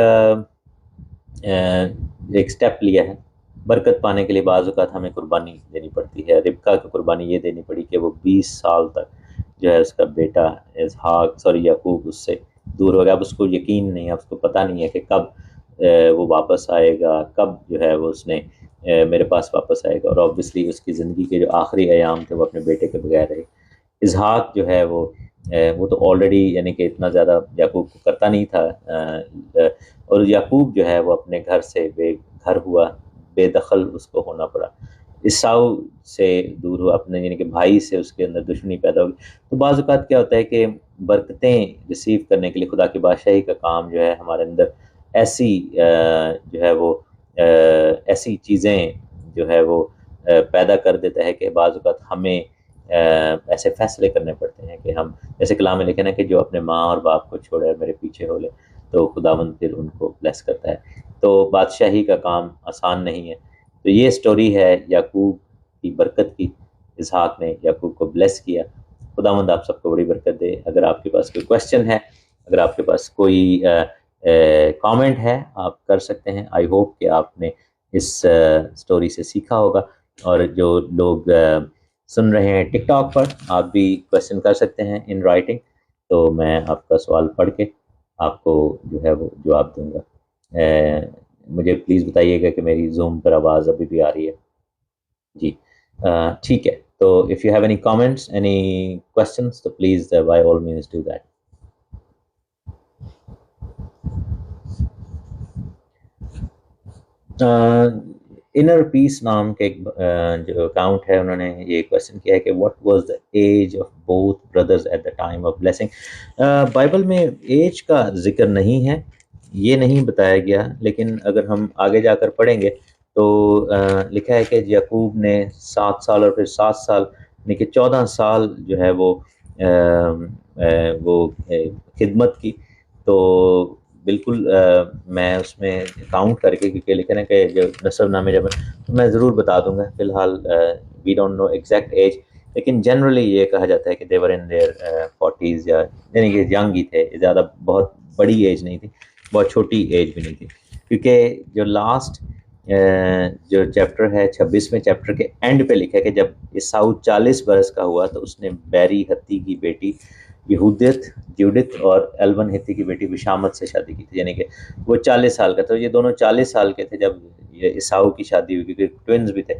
[SPEAKER 1] سٹیپ لیا ہے. برکت پانے کے لیے بعض اوقات ہمیں قربانی دینی پڑتی ہے. ربکا کو قربانی یہ دینی پڑی کہ وہ 20 سال تک جو ہے اس کا بیٹا یعقوب اس سے دور ہو گیا. اب اس کو یقین نہیں ہے, اب اس کو پتہ نہیں ہے کہ کب وہ واپس آئے گا, کب جو ہے وہ اس نے میرے پاس واپس آئے گا. اور آبویسلی اس کی زندگی کے جو آخری ایام تھے وہ اپنے بیٹے کے بغیر رہے. اسحاق جو ہے وہ تو آلریڈی یعنی کہ اتنا زیادہ یعقوب کو کرتا نہیں تھا, اور یعقوب جو ہے وہ اپنے گھر سے بے گھر ہوا, بے دخل اس کو ہونا پڑا. عیسیٰ سے دور ہوا, اپنے یعنی کہ بھائی سے اس کے اندر دشمنی پیدا ہوگی. تو بعض اوقات کیا ہوتا ہے کہ برکتیں ریسیو کرنے کے لیے خدا کی بادشاہی کا کام جو ہے ہمارے اندر ایسی جو ہے وہ ایسی چیزیں جو ہے وہ پیدا کر دیتا ہے کہ بعض اوقات ہمیں ایسے فیصلے کرنے پڑتے ہیں کہ ہم جیسے کلام میں لکھے نا کہ جو اپنے ماں اور باپ کو چھوڑے اور میرے پیچھے ہو لے تو خداوند پھر ان کو بلیس کرتا ہے. تو بادشاہی کا کام آسان نہیں ہے. تو یہ سٹوری ہے یعقوب کی برکت کی. اسحاق نے یعقوب کو بلیس کیا. خداوند آپ سب کو بڑی برکت دے. اگر آپ کے پاس کوئی کویسچن ہے, اگر آپ کے پاس کوئی کامنٹ ہے, آپ کر سکتے ہیں. آئی ہوپ کہ آپ نے اس سٹوری سے سیکھا ہوگا. اور جو لوگ سن رہے ہیں ٹک ٹاک پر, آپ بھی کویسچن کر سکتے ہیں ان رائٹنگ, تو میں آپ کا سوال پڑھ کے آپ کو جو ہے وہ جواب دوں گا. مجھے پلیز بتائیے گا کہ میری زوم پر آواز ابھی بھی آ رہی ہے. جی ٹھیک ہے. تو if you have any comments any questions تو please by all means do that. Inner peace نام کے ایک جو اکاؤنٹ ہے, انہوں نے یہ کویسچن کیا ہے کہ what was the age of both brothers at the time of blessing. Bible میں ایج کا ذکر نہیں ہے, یہ نہیں بتایا گیا, لیکن اگر ہم آگے جا کر پڑھیں گے تو لکھا ہے کہ یعقوب نے 7 سال اور پھر 7 سال یعنی کہ 14 سال جو ہے وہ خدمت کی. تو بالکل میں اس میں کاؤنٹ کر کے کیونکہ لکھا نا کہ جو نسب نامے جب تو میں ضرور بتا دوں گا. فی الحال we don't know exact age, لیکن جنرلی یہ کہا جاتا ہے کہ دیور ان دیئر 40s یا یعنی کہ ینگ ہی تھے, زیادہ بہت بڑی ایج نہیں تھی, بہت چھوٹی ایج بھی نہیں تھی. کیونکہ جو لاسٹ جو چیپٹر ہے 26ویں چیپٹر کے اینڈ پہ لکھا ہے کہ جب عیسیٰ 40 برس کا ہوا تو اس نے بیری ہتی کی بیٹی یہودت اور ایلون ہتی کی بیٹی بشامت سے شادی کی تھی, یعنی کہ وہ 40 سال کا تھا. یہ دونوں 40 سال کے تھے جب یہ عیسیٰ کی شادی ہوئی, کیونکہ ٹوئنز بھی تھے.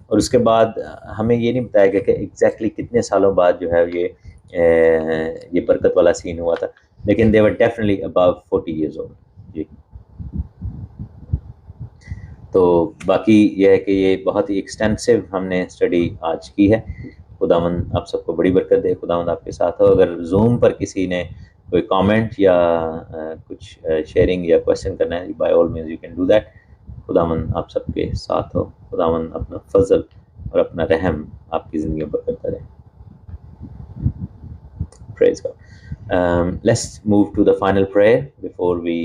[SPEAKER 1] اور اس کے بعد ہمیں یہ نہیں بتایا گیا کہ ایگزیکٹلی کتنے سالوں بعد جو ہے یہ برکت والا سین ہوا تھا, لیکن they were definitely above 40 years old. جی تو باقی یہ ہے کہ یہ بہت ہی ایکسٹینسو ہم نے اسٹڈی آج کی ہے. خداوند آپ سب کو بڑی برکت دے, خداوند آپ کے ساتھ ہو. اگر زوم پر کسی نے کوئی کامنٹ یا کچھ شیئرنگ یا کویسچن کرنا ہے, by all means you can do that. خداوند آپ سب کے ساتھ ہو. خداوند اپنا فضل اور اپنا رحم آپ کی زندگی پر کرتا رہے. Praise God. Let's move to the final prayer before we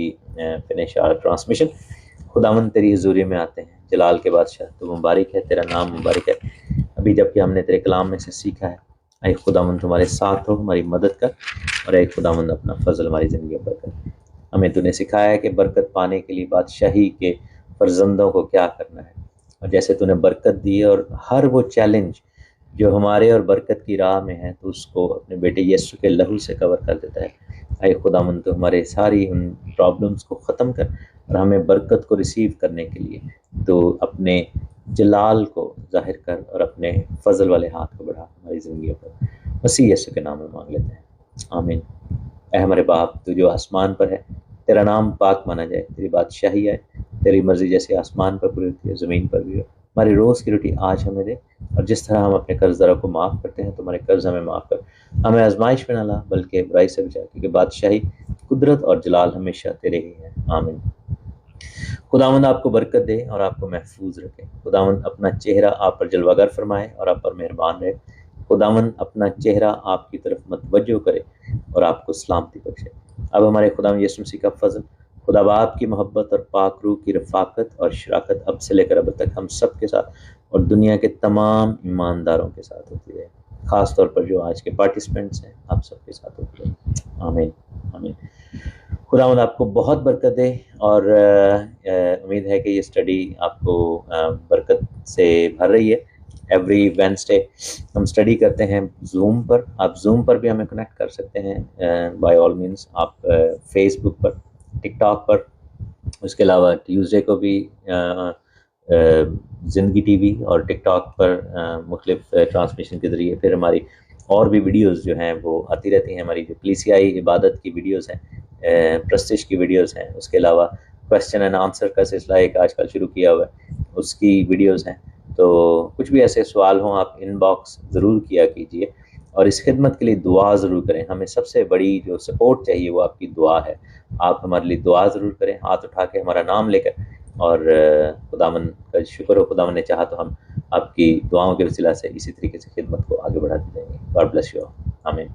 [SPEAKER 1] finish our transmission. خداوند تیری حضوری میں آتے ہیں, جلال کے بادشاہ تو مبارک ہے, تیرا نام مبارک ہے. ابھی جب کہ ہم نے تیرے کلام میں سے سیکھا ہے, اے خداوند تمہارے ساتھ ہو, ہماری مدد کر, اور اے خداوند اپنا فضل ہماری زندگی پر کر. ہمیں تو نے سکھایا ہے کہ برکت پانے کے لیے بادشاہی کے فرزندوں کو کیا کرنا ہے, اور جیسے تو نے برکت دی اور ہر وہ چیلنج جو ہمارے اور برکت کی راہ میں ہے تو اس کو اپنے بیٹے یسوع کے لہو سے کور کر دیتا ہے. اے خداوند تو ہمارے ساری ان پرابلمس کو ختم کر اور ہمیں برکت کو ریسیو کرنے کے لیے تو اپنے جلال کو ظاہر کر اور اپنے فضل والے ہاتھ کو بڑھا ہماری زندگیوں پر، مسیح یسوع کے نام میں مانگ لیتے ہیں، آمین۔ اے ہمارے باپ تو جو آسمان پر ہے، تیرا نام پاک مانا جائے، تیری بادشاہی آئے، تیری مرضی جیسے آسمان پر پوری ہوتی ہے زمین پر بھی ہو۔ ہماری روز کی روٹی آج ہمیں دے، اور جس طرح ہم اپنے قرض داروں کو معاف کرتے ہیں تمہارے قرض ہمیں معاف کر، ہمیں آزمائش میں نہ لا بلکہ برائی سے بچا، کیونکہ بادشاہی، قدرت اور جلال ہمیشہ تیرے ہی ہیں، آمین۔ خداوند آپ کو برکت دے اور آپ کو محفوظ رکھے، خداوند اپنا چہرہ آپ پر جلوہ گر فرمائے اور آپ پر مہربان رہے، خداوند اپنا چہرہ آپ کی طرف متوجہ کرے اور آپ کو سلامتی بخشے۔ اب ہمارے خداوند یسوع مسیح کا فضل، خدا باپ کی محبت اور پاک روح کی رفاقت اور شراکت اب سے لے کر اب تک ہم سب کے ساتھ اور دنیا کے تمام ایمانداروں کے ساتھ ہوتی ہے، خاص طور پر جو آج کے پارٹیسپینٹس ہیں آپ سب کے ساتھ ہوتی ہے، آمین آمین۔ خداوند آپ کو بہت برکت دے، اور امید ہے کہ یہ اسٹڈی آپ کو برکت سے بھر رہی ہے۔ ایوری وینسڈے ہم اسٹڈی کرتے ہیں زوم پر، آپ زوم پر بھی ہمیں کنیکٹ کر سکتے ہیں بائی آل مینس، آپ فیس بک پر، ٹک ٹاک پر، اس کے علاوہ ٹیوزڈے کو بھی زندگی ٹی وی اور ٹک ٹاک پر مختلف ٹرانسمیشن کے ذریعے، پھر ہماری اور بھی ویڈیوز جو ہیں وہ آتی رہتی ہیں، ہماری جو کلیسیائی عبادت کی ویڈیوز ہیں، پرستش کی ویڈیوز ہیں، اس کے علاوہ کویسچن اینڈ آنسر کا سلسلہ ایک آج کل شروع کیا ہوا ہے، اس کی ویڈیوز ہیں۔ تو کچھ بھی ایسے سوال ہوں آپ ان باکس ضرور کیا کیجئے، اور اس خدمت کے لیے دعا ضرور کریں، ہمیں سب سے بڑی جو سپورٹ چاہیے وہ آپ کی دعا ہے، آپ ہمارے لیے دعا ضرور کریں، ہاتھ اٹھا کے ہمارا نام لے کر، اور خداوند کا شکر ہو، خداوند نے چاہا تو ہم آپ کی دعاؤں کے وسیلہ سے اسی طریقے سے خدمت کو آگے بڑھاتے جائیں گے۔ گاڈ بلیس یو، آمین۔